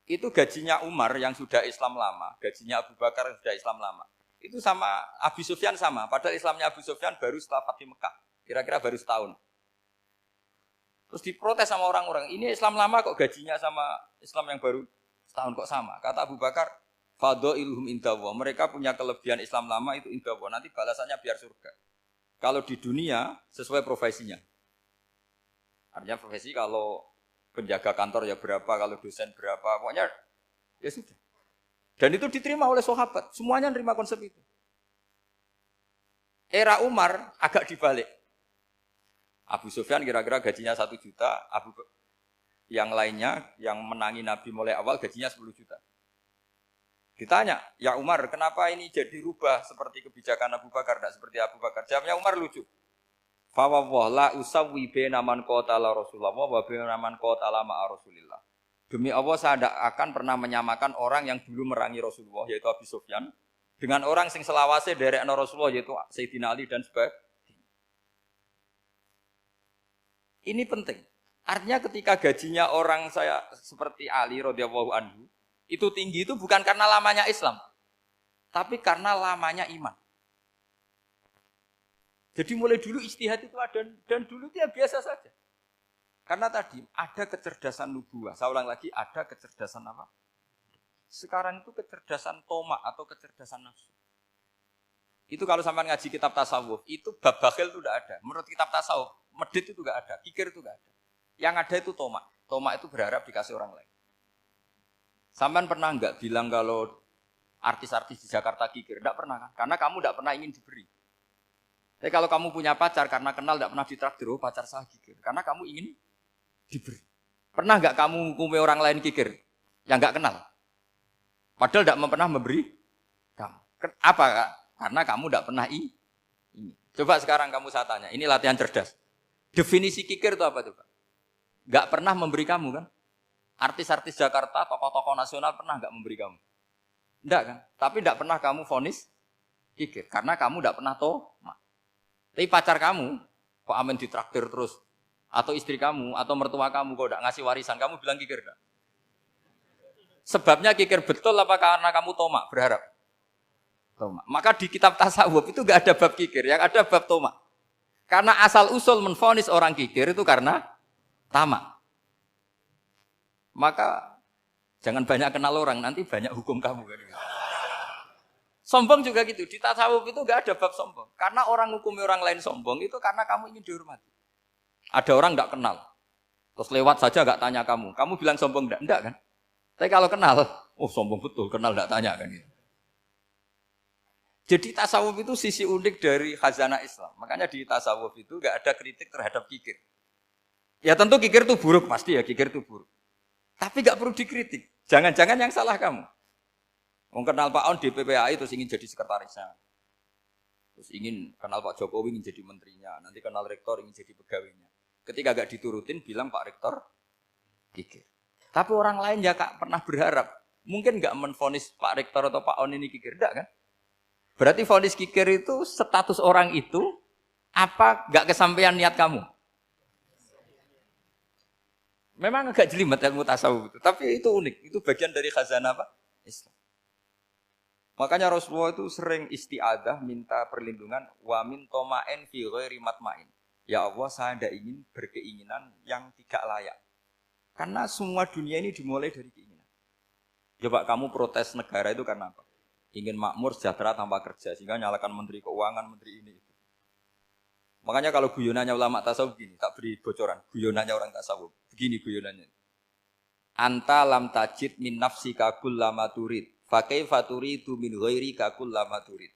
Itu gajinya Umar yang sudah Islam lama, gajinya Abu Bakar yang sudah Islam lama. Itu sama Abu Sufyan sama, padahal Islamnya Abu Sufyan baru setelah Fathu Mekah, kira-kira baru setahun. Terus diprotes sama orang-orang, ini Islam lama kok gajinya sama Islam yang baru setahun kok sama. Kata Abu Bakar, fadhailuhum indallah, mereka punya kelebihan Islam lama itu indallah, nanti balasannya biar surga. Kalau di dunia sesuai profesinya. Artinya profesi kalau penjaga kantor ya berapa, kalau dosen berapa, pokoknya ya sudah. Dan itu diterima oleh sahabat, semuanya nerima konsep itu. Era Umar agak dibalik. Abu Sufyan kira-kira gajinya 1 juta, yang lainnya yang menangi Nabi mulai awal gajinya 10 juta. Ditanya, ya Umar, kenapa ini jadi rubah seperti kebijakan Abu Bakar, tidak seperti Abu Bakar? Jawabnya Umar lucu. Fawwah la usawwi baina man qatala Rasulullah wa baina man qatala ma'a Rasulillah. Demi Allah saya tidak akan pernah menyamakan orang yang dulu merangi Rasulullah yaitu Abu Sufyan dengan orang sing selawase derekno Rasulullah yaitu Sayyidina Ali dan sebagainya. Ini penting. Artinya ketika gajinya orang saya seperti Ali radhiyallahu anhu itu tinggi itu bukan karena lamanya Islam, tapi karena lamanya iman. Jadi mulai dulu ijtihad itu ada dan dulu dia biasa saja. Karena tadi ada kecerdasan nubuah. Saya ulang lagi, ada kecerdasan apa? Sekarang itu kecerdasan tomak atau kecerdasan nafsu. Itu kalau sampai ngaji kitab tasawuf, itu bab bakhil itu tidak ada. Menurut kitab tasawuf, medit itu tidak ada, kikir itu tidak ada. Yang ada itu tomak. Tomak itu berharap dikasih orang lain. Sampai pernah enggak bilang kalau artis-artis di Jakarta kikir? Tidak pernah kan? Karena kamu tidak pernah ingin diberi. Tapi kalau kamu punya pacar karena kenal tidak pernah ditraktir, oh pacar saya kikir. Karena kamu ingin diberi. Pernah enggak kamu ngukumi orang lain kikir yang enggak kenal? Padahal tidak pernah memberi kamu. Apa kak? Karena kamu tidak pernah ini. Coba sekarang kamu saya tanya, ini latihan cerdas. Definisi kikir itu apa tuh Pak? Enggak pernah memberi kamu kan? Artis-artis Jakarta, tokoh-tokoh nasional pernah enggak memberi kamu? Enggak kan? Tapi enggak pernah kamu vonis kikir. Karena kamu enggak pernah tomak. Tapi pacar kamu, kok amin ditraktir terus? Atau istri kamu, atau mertua kamu, kok enggak ngasih warisan, kamu bilang kikir enggak? Sebabnya kikir betul apa karena kamu tomak, berharap? Tomak. Maka di kitab tasawuf itu enggak ada bab kikir, yang ada bab tomak. Karena asal usul menvonis orang kikir itu karena tamak. Maka jangan banyak kenal orang, nanti banyak hukum kamu. Sombong juga gitu, di tasawuf itu enggak ada bab sombong. Karena orang hukumi orang lain sombong itu karena kamu ingin dihormati. Ada orang enggak kenal, terus lewat saja enggak tanya kamu bilang sombong enggak kan? Tapi kalau kenal, oh sombong betul, kenal enggak tanya kan gitu. Jadi tasawuf itu sisi unik dari khazanah Islam. Makanya di tasawuf itu enggak ada kritik terhadap kikir. Ya tentu kikir itu buruk, pasti ya kikir itu buruk. Tapi enggak perlu dikritik. Jangan-jangan yang salah kamu. Wong kenal Pak On di PPAI terus ingin jadi sekretarisnya. Terus ingin kenal Pak Jokowi ingin jadi menterinya. Nanti kenal rektor ingin jadi pegawainya. Ketika enggak diturutin bilang Pak Rektor kikir. Tapi orang lain ya Kak pernah berharap. Mungkin enggak menvonis Pak Rektor atau Pak On ini kikir. Enggak kan? Berarti vonis kikir itu status orang itu apa enggak kesampaian niat kamu? Memang agak jelimet ilmu tasawuf itu, tapi itu unik. Itu bagian dari khazanah apa? Islam. Makanya Rasulullah itu sering isti'adzah minta perlindungan wa min toma'in fi ghairi matma'in. Ya Allah, saya tidak ingin berkeinginan yang tidak layak. Karena semua dunia ini dimulai dari keinginan. Coba kamu protes negara itu karena apa? Ingin makmur sejahtera tanpa kerja sehingga nyalakan menteri keuangan, menteri ini itu. Makanya kalau guyonannya ulama tasawuf begini, tak beri bocoran. Guyonannya orang tasawuf. Begini guyonannya. Anta lam tajid min nafsika kullama turid. Fa kaifa turidu min ghairika kullama turid.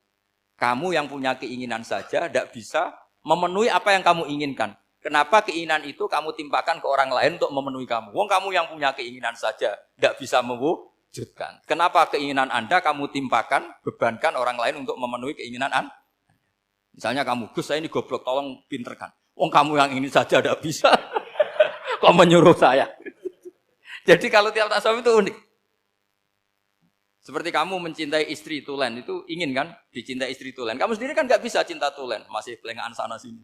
Kamu yang punya keinginan saja tidak bisa memenuhi apa yang kamu inginkan. Kenapa keinginan itu kamu timpakan ke orang lain untuk memenuhi kamu? Wong kamu yang punya keinginan saja tidak bisa mewujudkan. Kenapa keinginan Anda kamu timpakan, bebankan orang lain untuk memenuhi keinginan Anda? Misalnya kamu, Gus saya ini goblok, tolong pinterkan. Wong kamu yang ini saja tidak bisa. Kok menyuruh saya? Jadi kalau tiap tasawuf itu unik. Seperti kamu mencintai istri tulen, itu ingin kan dicintai istri tulen. Kamu sendiri kan nggak bisa cinta tulen, masih pelengahan sana sini.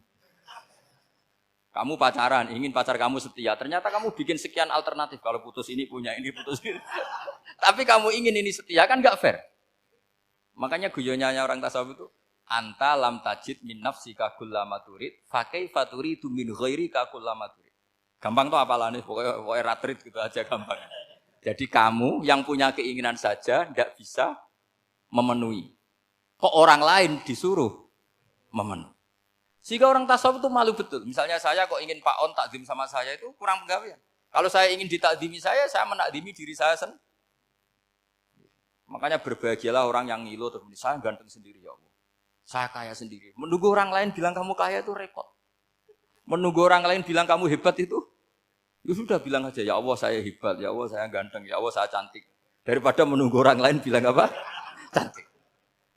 Kamu pacaran, ingin pacar kamu setia. Ternyata kamu bikin sekian alternatif. Kalau putus ini punya ini, putus ini. Tapi kamu ingin ini setia, kan nggak fair. Makanya guyonanya orang tasawuf itu, anta lam tajid min nafsika kullama turid, fa kaifa turidu min ghairika kullama turid. Gampang tuh apalane, pokoknya ratrit gitu aja gampang. Jadi kamu yang punya keinginan saja tidak bisa memenuhi. Kok orang lain disuruh memenuhi. Sehingga orang tasawuf itu malu betul. Misalnya saya kok ingin Pak On takdim sama saya itu kurang penggawean. Kalau saya ingin ditakdimi saya menakdimi diri saya sendiri. Makanya berbahagialah orang yang ngilu terus saya ganteng sendiri ya Allah. Saya kaya sendiri. Menunggu orang lain bilang kamu kaya itu repot. Menunggu orang lain bilang kamu hebat itu ya sudah bilang aja, ya Allah saya hebat, ya Allah saya ganteng, ya Allah saya cantik. Daripada menunggu orang lain bilang apa? Cantik.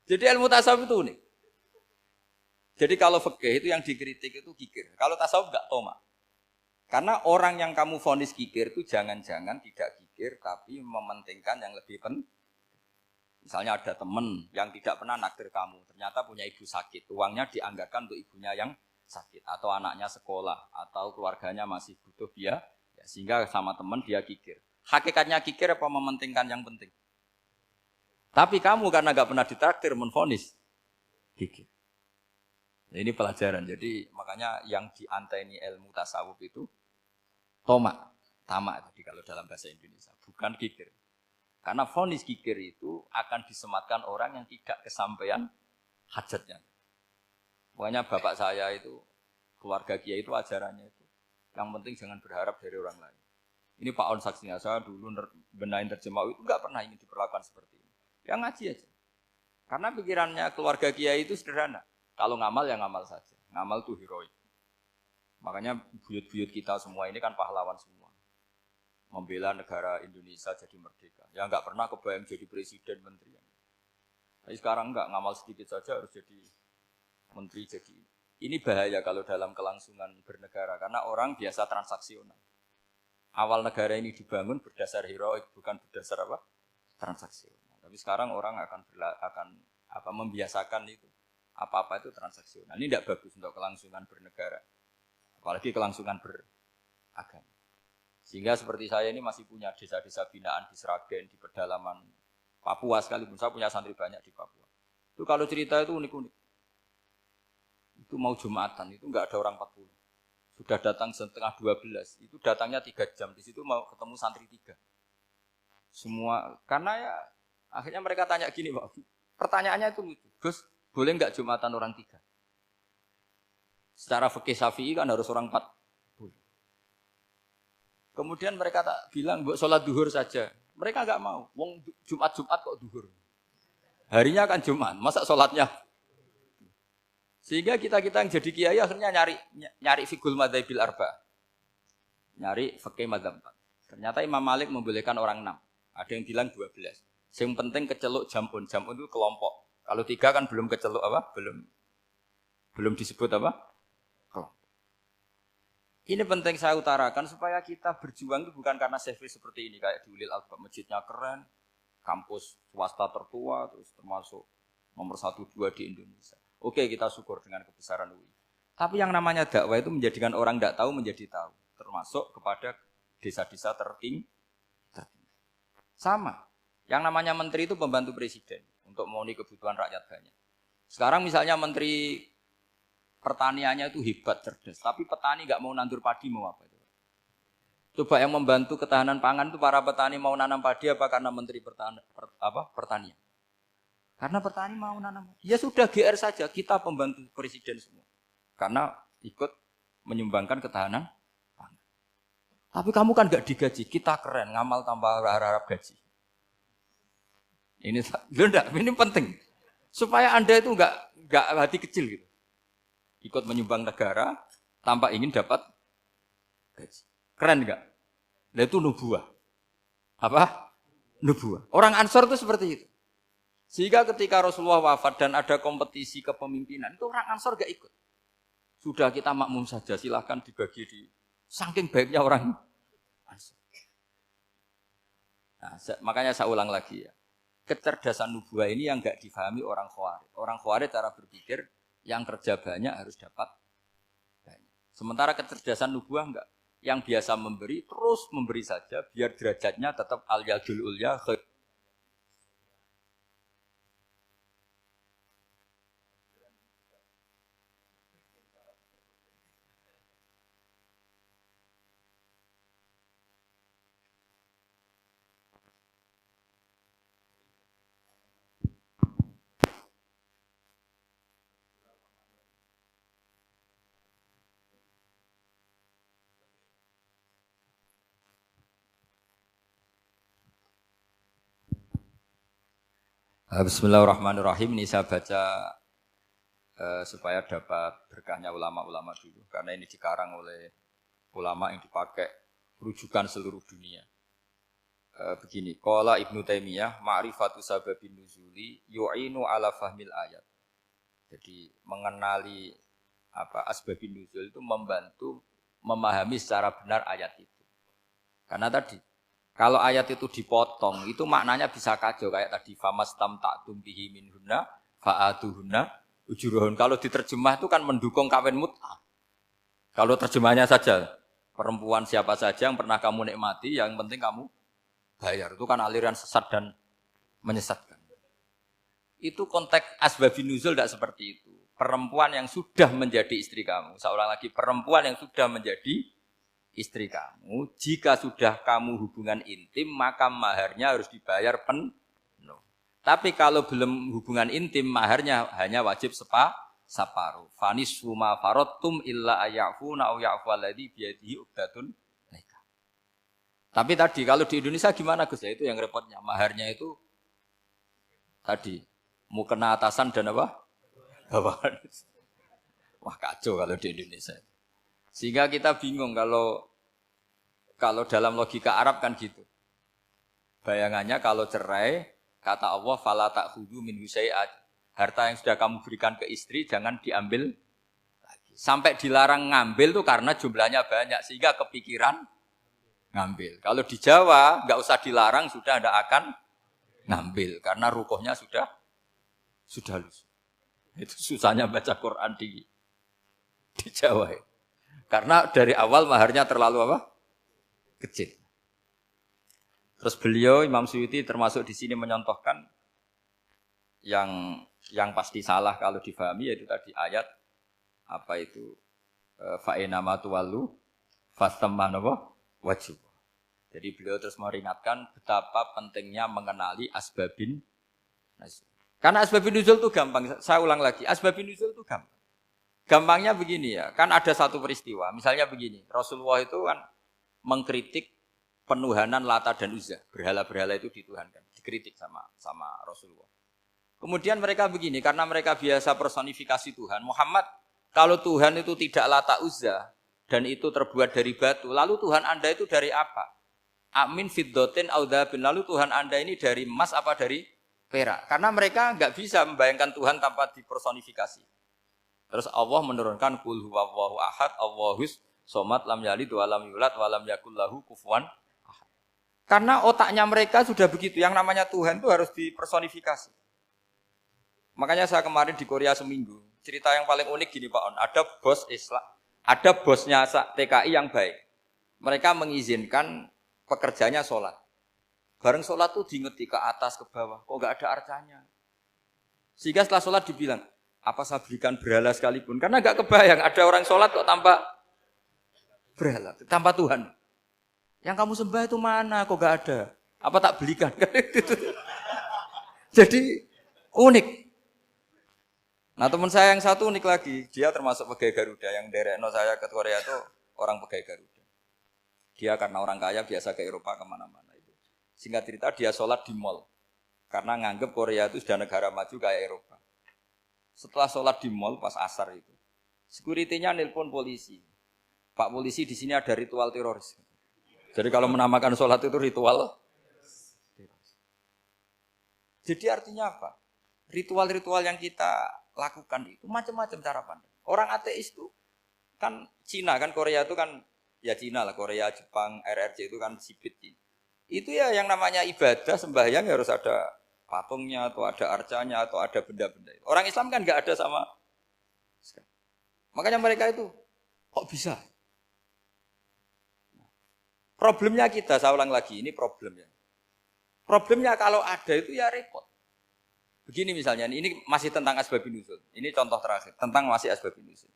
Jadi ilmu tasawuf itu unik. Jadi kalau fikih itu yang dikritik itu kikir. Kalau tasawuf enggak toma. Karena orang yang kamu vonis kikir itu jangan-jangan tidak kikir, tapi mementingkan yang lebih penting. Misalnya ada teman yang tidak pernah naktir kamu, ternyata punya ibu sakit, uangnya dianggarkan untuk ibunya yang sakit, atau anaknya sekolah, atau keluarganya masih butuh biaya. Sehingga sama teman dia kikir. Hakikatnya kikir apa mementingkan yang penting? Tapi kamu karena gak pernah ditraktir menvonis kikir. Nah, ini pelajaran. Jadi makanya yang dianteni ilmu tasawuf itu tamak tadi kalau dalam bahasa Indonesia, bukan kikir. Karena vonis kikir itu akan disematkan orang yang tidak kesampaian hajatnya. Makanya bapak saya itu keluarga kiai itu ajarannya itu. Yang penting jangan berharap dari orang lain. Ini Pak On saksinya, saya dulu benahin terjemah itu enggak pernah ingin diperlakukan seperti ini. Yang ngaji aja. Karena pikirannya keluarga kiai itu sederhana. Kalau ngamal ya ngamal saja. Ngamal itu heroik. Makanya buyut-buyut kita semua ini kan pahlawan semua. Membela negara Indonesia jadi merdeka. Ya enggak pernah kebayang jadi presiden, menteri. Tapi sekarang enggak, ngamal sedikit saja harus jadi menteri, jadi ini bahaya kalau dalam kelangsungan bernegara, karena orang biasa transaksional. Awal negara ini dibangun berdasar heroik, bukan berdasar apa? Transaksional. Tapi sekarang orang akan membiasakan itu. Apa-apa itu transaksional. Ini tidak bagus untuk kelangsungan bernegara. Apalagi kelangsungan beragama. Sehingga seperti saya ini masih punya desa-desa binaan di Sragen, di pedalaman Papua sekalipun. Saya punya santri banyak di Papua. Itu kalau cerita itu unik-unik. Itu mau Jumatan, itu enggak ada orang 40. Sudah datang setengah 12, itu datangnya 3 jam. Di situ mau ketemu santri 3. Semua, karena ya akhirnya mereka tanya gini, Pak. Pertanyaannya itu lucu. Gus, boleh enggak Jumatan orang 3? Secara fikih Syafi'i kan harus orang 40. Kemudian mereka tak bilang, buat sholat duhur saja. Mereka enggak mau. Wong Jumat-Jumat kok duhur. Harinya kan Jumat, masa sholatnya? Sehingga kita yang jadi kiai akhirnya nyari fikul madzhabil arba. Nyari fikih madzhab 4. Ternyata Imam Malik membolehkan orang 6. Ada yang bilang 12. Yang penting keceluk jamun. Jamun itu kelompok. Kalau 3 kan belum keceluk apa? Belum disebut apa? Kelompok. Ini penting saya utarakan supaya kita berjuang itu bukan karena service seperti ini kayak di Ulil Albab, masjidnya keren, kampus swasta tertua, terus termasuk nomor 1 2 di Indonesia. Oke, kita syukur dengan kebesaran UI. Tapi yang namanya dakwah itu menjadikan orang tidak tahu menjadi tahu. Termasuk kepada desa-desa tertinggi. Sama. Yang namanya menteri itu pembantu presiden. Untuk memenuhi kebutuhan rakyat banyak. Sekarang misalnya menteri pertaniannya itu hebat, cerdas. Tapi petani nggak mau nandur padi, mau apa itu? Coba yang membantu ketahanan pangan itu para petani mau nanam padi apa karena menteri pertanian? Karena petani mau nanam. Ya sudah GR saja, kita pembantu presiden semua. karena ikut menyumbangkan ketahanan pangan. Tapi kamu kan nggak digaji, kita keren ngamal tanpa harap gaji. Ini penting supaya Anda itu nggak hati kecil gitu, ikut menyumbang negara tanpa ingin dapat gaji. Keren nggak? Nah, itu nubuah. Apa? Nubuah. Orang Ansor itu seperti itu. Sehingga ketika Rasulullah wafat dan ada kompetisi kepemimpinan, itu orang Ansor gak ikut. Sudah kita makmum saja, silahkan dibagi di saking baiknya orang Ansor. Nah, makanya saya ulang lagi ya. Kecerdasan nubuah ini yang gak difahami orang Khawarij. Orang Khawarij cara berpikir yang kerja banyak harus dapat banyak. Sementara kecerdasan nubuah enggak. Yang biasa memberi, terus memberi saja, biar derajatnya tetap al-yadul ulya. Bismillahirrahmanirrahim. Ini saya baca supaya dapat berkahnya ulama-ulama dulu. Karena ini dikarang oleh ulama yang dipakai rujukan seluruh dunia. Begini, qala Ibnu Taimiyah, ma'rifatu sababin nuzuli yu'inu ala fahmil ayat. Jadi mengenali asbabin nuzul itu membantu memahami secara benar ayat itu. Karena tadi kalau ayat itu dipotong, itu maknanya bisa kacau kayak tadi famastam ta'tum bihi minhunna fa'atuhunna ujuruhun. Kalau diterjemah itu kan mendukung kawin mut'ah. Kalau terjemahnya saja perempuan siapa saja yang pernah kamu nikmati, yang penting kamu bayar. Itu kan aliran sesat dan menyesatkan. Itu konteks asbabun nuzul tidak seperti itu. Perempuan yang sudah menjadi istri kamu, seorang lagi perempuan yang sudah menjadi istri kamu, jika sudah kamu hubungan intim, maka maharnya harus dibayar penuh. Tapi kalau belum hubungan intim, maharnya hanya wajib separuh. Fanisfu ma faradtum illa ayafuna aw ya'fu alladhi biyadihi uqdatun nikah. Tapi tadi kalau di Indonesia gimana Gus? Ya itu yang repotnya. Maharnya itu tadi mau kena atasan dan apa? Bawahan. Wah kacau kalau di Indonesia. Sehingga kita bingung kalau dalam logika Arab kan gitu. Bayangannya kalau cerai, kata Allah fala ta'khudhu minhu syai'an. Harta yang sudah kamu berikan ke istri jangan diambil lagi. Sampai dilarang ngambil tuh karena jumlahnya banyak sehingga kepikiran ngambil. Kalau di Jawa enggak usah dilarang sudah tidak akan ngambil karena rukuhnya sudah lusuh. Itu susahnya baca Quran di Jawa ya. Karena dari awal maharnya terlalu apa? Kecil. Terus beliau Imam Suyuti termasuk di sini menyontohkan yang pasti salah kalau difahami yaitu tadi ayat apa itu fa inama tuwallu fasamma wajib. Jadi beliau terus meringatkan betapa pentingnya mengenali asbabin nuzul. Karena asbabin nuzul itu gampang. Saya ulang lagi, asbabin nuzul itu gampang. Gampangnya begini ya, kan ada satu peristiwa, misalnya begini, Rasulullah itu kan mengkritik penuhanan Lata dan Uzza, berhala-berhala itu dituhankan, dikritik sama Rasulullah. Kemudian mereka begini, karena mereka biasa personifikasi Tuhan, Muhammad, kalau Tuhan itu tidak Lata Uzza, dan itu terbuat dari batu, lalu Tuhan Anda itu dari apa? Amin fiddotin audhabin, lalu Tuhan Anda ini dari emas apa dari perak? Karena mereka nggak bisa membayangkan Tuhan tanpa dipersonifikasi. Terus Allah menurunkan qul huwallahu ahad, Allahus somad lam yalid wa lam yulad wa lam yakul lahu kufuwan ahad. Karena otaknya mereka sudah begitu, yang namanya Tuhan itu harus dipersonifikasi. Makanya saya kemarin di Korea seminggu, cerita yang paling unik gini Pak On, ada bos Islam, ada bosnya TKI yang baik. Mereka mengizinkan pekerjanya sholat. Bareng sholat tuh diingeti ke atas ke bawah, kok enggak ada arcanya. Sehingga setelah sholat dibilang, apa saya berikan berhala sekalipun? Karena enggak kebayang ada orang sholat kok tanpa berhala, tanpa Tuhan. Yang kamu sembah itu mana? Kok enggak ada? Apa tak belikan? Jadi unik. Nah teman saya yang satu unik lagi, dia termasuk pegawai Garuda yang derekno saya ke Korea itu orang pegawai Garuda. Dia karena orang kaya biasa ke Eropa kemana-mana itu. Singkat cerita dia sholat di mall karena nganggep Korea itu sudah negara maju kayak Eropa. Setelah sholat di mall pas asar itu, security-nya nelpon polisi. Pak polisi di sini ada ritual teroris. Jadi kalau menamakan sholat itu ritual teroris. Jadi artinya apa? Ritual-ritual yang kita lakukan itu macam-macam cara pandang. Orang ateis itu kan Cina kan Korea itu kan ya Cina lah, Korea, Jepang, RRC itu kan sipit Cina. Itu ya yang namanya ibadah sembahyang harus ada patungnya atau ada arcanya atau ada benda-benda itu. Orang Islam kan nggak ada sama sekali. Makanya mereka itu kok bisa? Problemnya kita, saya ulang lagi, ini problemnya. Problemnya kalau ada itu ya repot. Begini misalnya, ini masih tentang asbabun nuzul. Ini contoh terakhir, tentang masih asbabun nuzul.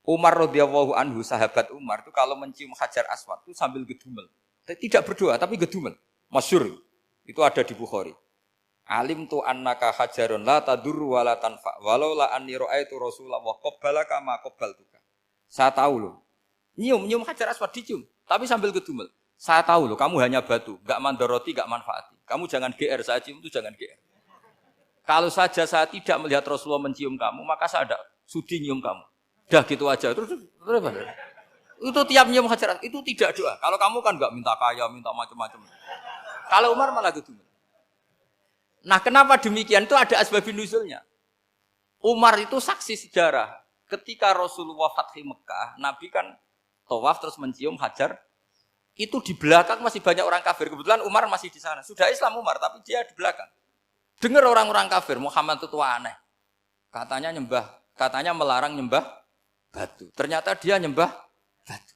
Umar radhiyallahu anhu, sahabat Umar itu kalau mencium hajar aswad itu sambil gedumel. Tidak berdoa, tapi gedumel. Masyhur. Itu ada di Bukhari. Alim tu annaka hajarun la tadur wa la tanfa. Walau la anni ra'aitu Rasulullah wa qabbalaka ma qabbaltuka. Saya tahu loh. Nyium hajar aswad dicium, tapi sambil gedumel. Saya tahu loh, kamu hanya batu, enggak mandoroti, enggak manfaati. Kamu jangan GR, saya cium itu jangan GR. Kalau saja saya tidak melihat Rasulullah mencium kamu, maka saya ada sudi nyium kamu. Dah gitu aja. Terus itu tiap nyium hajar itu tidak doa. Kalau kamu kan enggak minta kaya, minta macam-macam. Kalau Umar malah gitu. Nah, kenapa demikian? Itu ada asbabun nuzulnya. Umar itu saksi sejarah. Ketika Rasulullah Fathi Mekah, Nabi kan tawaf terus mencium hajar. Itu di belakang masih banyak orang kafir. Kebetulan Umar masih di sana. Sudah Islam Umar, tapi dia di belakang. Dengar orang-orang kafir, Muhammad itu tua aneh. Katanya melarang nyembah batu. Ternyata dia nyembah batu.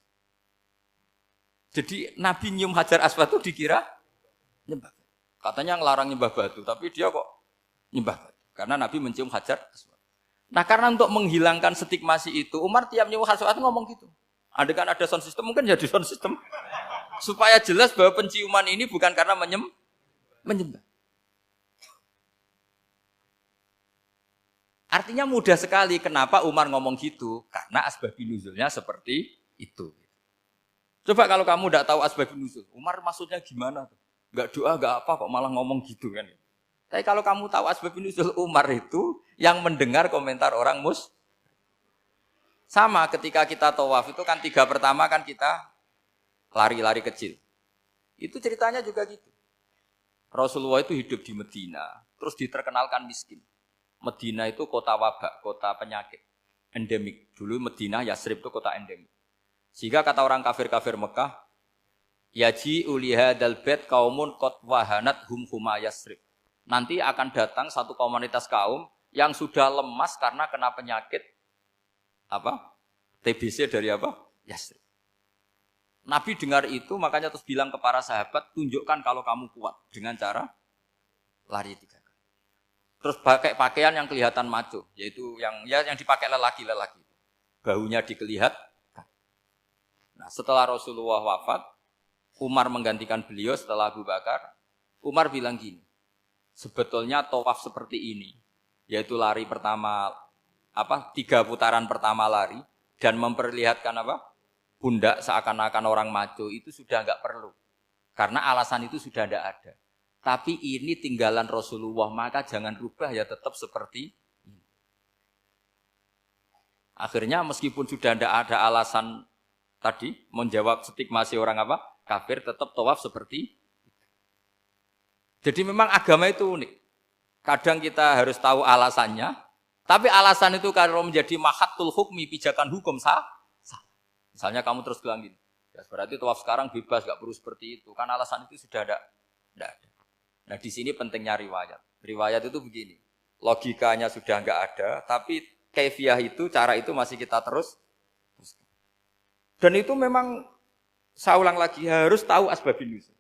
Jadi Nabi nyium hajar aswad itu dikira nyembah. Katanya ngelarang nyembah batu, tapi dia kok nyembah batu. Karena Nabi mencium hajar aswad. Nah karena untuk menghilangkan stigmasi itu, Umar tiap nyium hajar aswad ngomong gitu. Ada kan ada sound system, mungkin jadi sound system. Supaya jelas bahwa penciuman ini bukan karena menyembah. Artinya mudah sekali kenapa Umar ngomong gitu. Karena asbabun nuzulnya seperti itu. Coba kalau kamu tidak tahu asbabun nuzul. Umar maksudnya gimana? Enggak doa, enggak apa kok malah ngomong gitu kan. Tapi kalau kamu tahu asbabun nuzul Umar itu yang mendengar komentar orang sama ketika kita tawaf itu kan 3 pertama kan kita lari-lari kecil. Itu ceritanya juga gitu. Rasulullah itu hidup di Medina. Terus diterkenalkan miskin. Medina itu kota wabak, kota penyakit, endemik. Dulu Medina, Yasrib itu kota endemik. Sehingga kata orang kafir-kafir Mekah, yaji uliha dalbet kaumun kot wahanat huma Yasrib. Nanti akan datang satu komunitas kaum yang sudah lemas karena kena penyakit TBC dari Yasrib. Nabi dengar itu, makanya terus bilang ke para sahabat, tunjukkan kalau kamu kuat dengan cara lari 3 kali. Terus pakai pakaian yang kelihatan maco, yaitu yang dipakai lelaki-lelaki. Bahunya dikelihatan. Nah, setelah Rasulullah wafat, Umar menggantikan beliau setelah Abu Bakar. Umar bilang gini, sebetulnya tawaf seperti ini, yaitu lari pertama 3 putaran pertama lari dan memperlihatkan pundak seakan-akan orang maco itu sudah enggak perlu. Karena alasan itu sudah tidak ada. Tapi ini tinggalan Rasulullah, maka jangan rubah ya tetap seperti ini. Akhirnya meskipun sudah tidak ada alasan tadi menjawab stigmasi orang kafir, tetap tawaf seperti itu. Jadi memang agama itu unik. Kadang kita harus tahu alasannya, tapi alasan itu kalau menjadi mahatul hukmi, pijakan hukum sah. Misalnya kamu terus bilang gini, ya berarti tawaf sekarang bebas, gak perlu seperti itu. Kan alasan itu sudah tidak ada. Nah di sini pentingnya riwayat. Riwayat itu begini, logikanya sudah enggak ada, tapi kaifiah itu, cara itu masih kita terus. Dan itu memang, saya ulang lagi, harus tahu asbabun nuzul.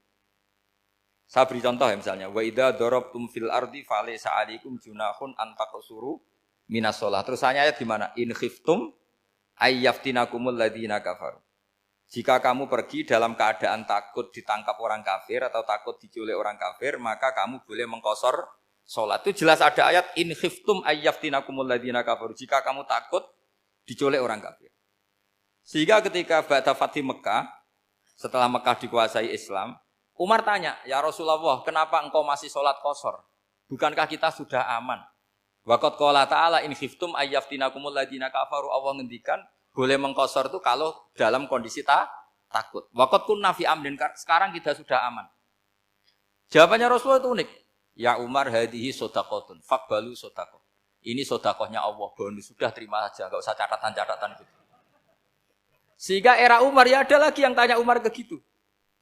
Saya beri contoh ya misalnya, wa idza darabtum fil ardi falaysa 'alaikum junahun an taqsuru minas shalah. Terus ayat di mana? In khiftum ayyaftinakumul ladzina kafaru. Jika kamu pergi dalam keadaan takut ditangkap orang kafir atau takut diculik orang kafir, maka kamu boleh mengqasar sholat. Itu jelas ada ayat in khiftum ayyaftinakumul ladzina kafaru. Jika kamu takut diculik orang kafir. Sehingga ketika ba'da Fathi Mekah, setelah Mekah dikuasai Islam, Umar tanya, "Ya Rasulullah, kenapa engkau masih sholat qashar? Bukankah kita sudah aman?" Waqad qala ta'ala in khiftum ayyaftinakumul ladzina kafaru. Allah ngendikan boleh mengqashar itu kalau dalam kondisi takut. Waqad kunna fi amrin, sekarang kita sudah aman. Jawabannya Rasulullah itu unik. Ya Umar hadihi shadaqatun, faqbalu shadaqah. Ini sedekahnya Allah, bonus sudah terima saja, enggak usah catatan-catatan gitu. Sehingga era Umar ya ada lagi yang tanya Umar begitu.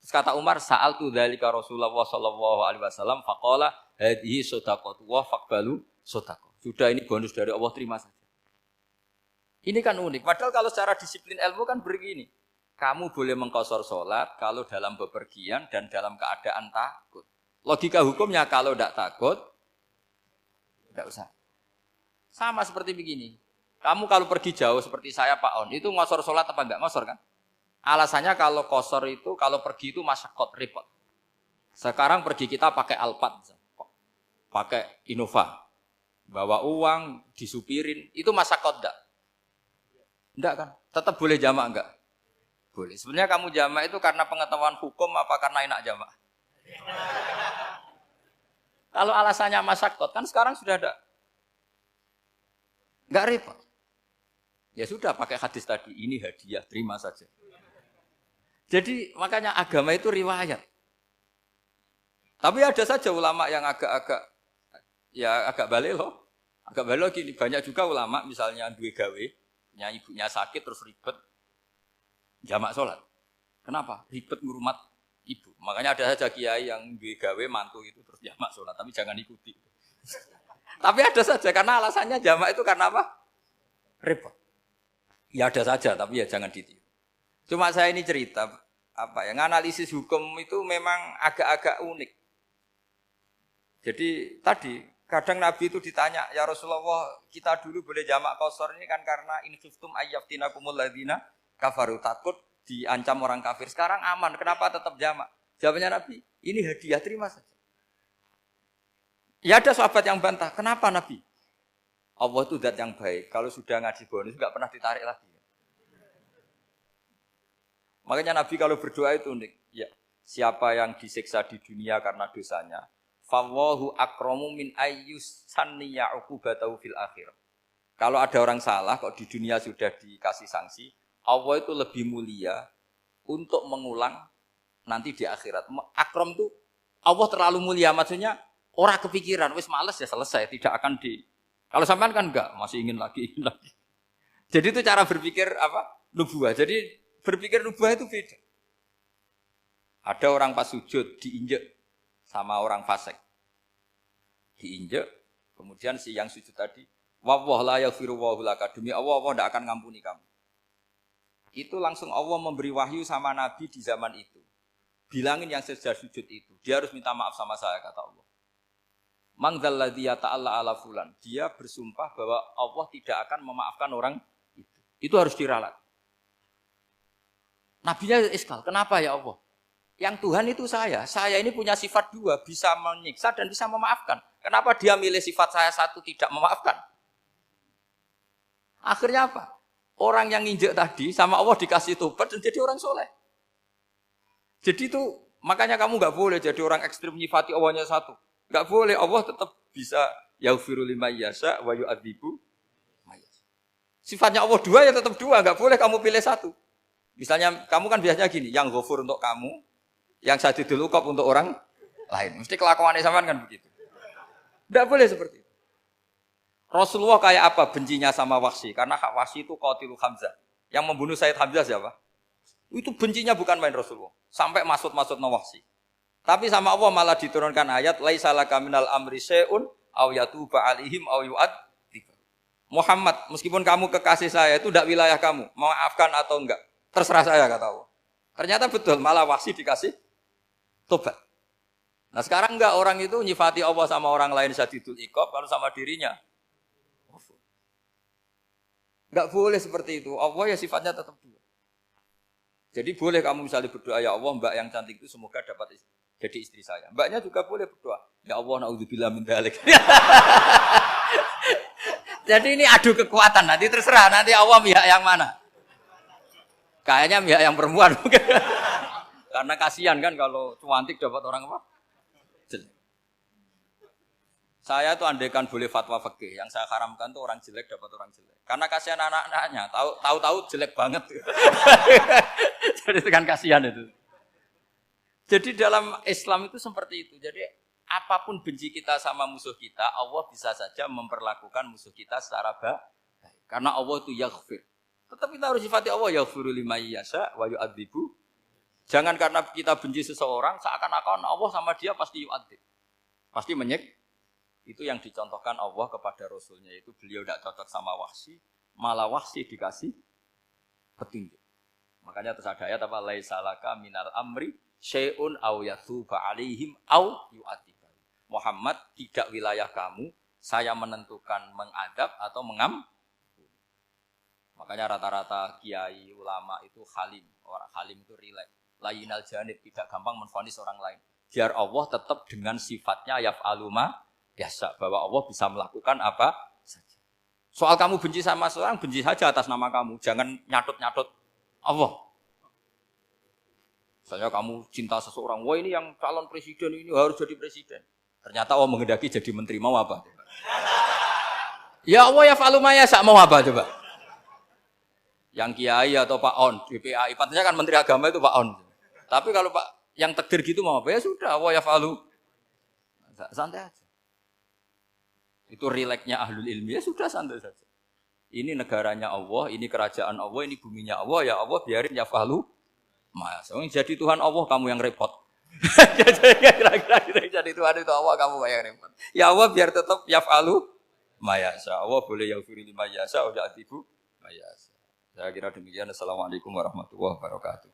Terus kata Umar, sa'altu dzalika Rasulullah sallallahu alaihi wasallam faqala hadihi shadaqatu wa faqbalu shadaqah. Sudah ini bonus dari Allah, terima saja. Ini kan unik. Padahal kalau secara disiplin ilmu kan begini. Kamu boleh mengqashar salat kalau dalam bepergian dan dalam keadaan takut. Logika hukumnya kalau tidak takut, tidak usah. Sama seperti begini. Kamu kalau pergi jauh seperti saya Pak On, itu ngosor sholat apa enggak ngosor kan? Alasannya kalau kosor itu, kalau pergi itu masyakot, repot. Sekarang pergi kita pakai Alphard, pakai Innova. Bawa uang, disupirin, itu masyakot enggak? Enggak kan? Tetap boleh jamak enggak? Boleh. Sebenarnya kamu jamak itu karena pengetahuan hukum apa karena enak jamak? Kalau alasannya masyakot, kan sekarang sudah ada. Enggak repot. Ya sudah pakai hadis tadi, ini hadiah, terima saja. Jadi makanya agama itu riwayat. Tapi ada saja ulama yang agak balik loh. Agak balik loh gini, banyak juga ulama misalnya duwe gawe, ibunya sakit terus ribet jamak sholat. Kenapa? Ribet ngurumat ibu. Makanya ada saja kiai yang duwe gawe mantu itu terus jamak sholat, tapi jangan ikuti. Tapi ada saja karena alasannya jamak itu karena apa? Repot. Ya ada saja, tapi ya jangan ditiru. Cuma saya ini cerita analisis hukum itu memang agak-agak unik. Jadi tadi kadang Nabi itu ditanya, ya Rasulullah, kita dulu boleh jamak qashar ini kan karena in khiftum ayyaftinakumul ladzina kafaru, takut diancam orang kafir. Sekarang aman, kenapa tetap jamak? Jawabannya Nabi, ini hadiah, terima saja. Ya ada sahabat yang bantah, kenapa Nabi? Allah itu zat yang baik, kalau sudah ngaji bonus enggak pernah ditarik lagi. Makanya Nabi kalau berdoa itu unik. Ya, siapa yang disiksa di dunia karena dosanya, fawahu akramu min ayyus sanniya uqubatahu fil akhir. Kalau ada orang salah kok di dunia sudah dikasih sanksi, Allah itu lebih mulia untuk mengulang nanti di akhirat. Akram itu Allah terlalu mulia, maksudnya orang kepikiran, wis males ya selesai, tidak akan di. Kalau sampean kan enggak, masih ingin lagi. Jadi itu cara berpikir nubuwah. Jadi berpikir nubuwah itu beda. Ada orang pas sujud diinjek sama orang fasik. Diinjek, kemudian si yang sujud tadi, wallah la yaghfiru wallahu laka, demi Allah tidak akan ngampuni kamu. Itu langsung Allah memberi wahyu sama Nabi di zaman itu. Bilangin yang sedang sujud itu, dia harus minta maaf sama saya, kata Allah. Man dzalladzi yata'alla ala fulan, dia bersumpah bahwa Allah tidak akan memaafkan orang itu. Itu harus diralat. Nabinya iskal, kenapa ya Allah? Yang Tuhan itu saya ini punya sifat dua, bisa menyiksa dan bisa memaafkan. Kenapa dia milih sifat saya satu tidak memaafkan? Akhirnya apa? Orang yang nginjek tadi sama Allah dikasih tobat dan jadi orang soleh. Jadi itu makanya kamu nggak boleh jadi orang ekstrim nyifati Allahnya satu. Nggak boleh, Allah tetap bisa yaghfiru liman yasha wa yu'adzibu may yasha. Sifatnya Allah dua ya tetap dua, nggak boleh kamu pilih satu. Misalnya kamu kan biasanya gini, yang ghafur untuk kamu, yang sadidul uqab untuk orang lain. Mesti kelakuannya sampean kan begitu. Nggak boleh seperti itu. Rasulullah kayak apa bencinya sama Wahsy? Karena Wahsy itu qatilu Hamzah. Yang membunuh Sayyid Hamzah siapa? Itu bencinya bukan main Rasulullah. Sampai maksud-maksud Wahsy. Tapi sama Allah malah diturunkan ayat laisa laka minal amri syai'un aw yatuba alaihim aw yu'adzib. Muhammad, meskipun kamu kekasih saya itu tidak wilayah kamu, maafkan atau enggak, terserah saya, kata Allah. Ternyata betul, malah Wahsy dikasih tobat. Nah sekarang enggak, orang itu nyifati Allah sama orang lain syadidul iqab, kalau sama dirinya enggak boleh seperti itu. Allah ya sifatnya tetap dua. Jadi boleh kamu misalnya berdoa, ya Allah mbak yang cantik itu semoga dapat istri. jadi istri saya. Mbaknya juga boleh berdoa. Ya Allah, naudzubillah min dzalik. Jadi ini adu kekuatan, nanti terserah nanti Allah pihak yang mana. Kayaknya pihak yang perempuan mungkin. Karena kasihan kan kalau cuantik dapat orang apa? Jelek. Saya tuh andaikan boleh fatwa fikih, yang saya haramkan tuh orang jelek dapat orang jelek. Karena kasihan anak-anaknya, tahu-tahu jelek banget. Jadi itu kan kasihan itu. Jadi dalam Islam itu seperti itu. Jadi apapun benci kita sama musuh kita, Allah bisa saja memperlakukan musuh kita secara baik. Karena Allah itu yaghfir. Tetap kita harus sifati Allah yaghfiru liman yasha wa yu'adzibu. Jangan karena kita benci seseorang seakan-akan Allah sama dia pasti yu'adzib. Pasti menyek. Itu yang dicontohkan Allah kepada Rasulnya. Itu beliau tidak cocok sama Wahsy. Malah Wahsy dikasih petunjuk. Makanya terus ada ayat apa? Laisa laka minal amri syai'un aw yatuba alaihim aw yu'adzib. Muhammad, tidak wilayah kamu. Saya menentukan mengadab atau mengam. Makanya rata-rata kiai ulama itu halim. Orang halim itu rileks. Layinal janib, tidak gampang menvonis orang lain. Biar Allah tetap dengan sifatnya yaf'alu ma yasha, bahwa Allah bisa melakukan apa saja. Soal kamu benci sama seorang, benci saja atas nama kamu. Jangan nyatut-nyatut Allah. Misalnya kamu cinta seseorang, wah ini yang calon presiden ini harus jadi presiden. Ternyata Allah menghendaki jadi menteri, mau apa? Ya Allah yaf'alu ma yasha, mau apa coba? Yang kiai atau Pak On, DPAI, patutnya kan Menteri Agama itu Pak On. Tapi kalau Pak yang takdir gitu mau apa? Ya sudah, Allah yaf'alu. Santai aja. Itu rileksnya ahlul ilmi, ya sudah santai saja. Ini negaranya Allah, ini kerajaan Allah, ini buminya Allah, ya Allah biarin yaf'alu. Mas, jadi Tuhan Allah kamu yang repot. Kira-kira jadi Tuhan itu Allah kamu yang repot. Ya Allah biar tetap yaf'alu mayasa. Allah boleh yaghfir liman yasha wa ya'dzibu mayasa. Saya kira demikian. Assalamualaikum warahmatullahi wabarakatuh.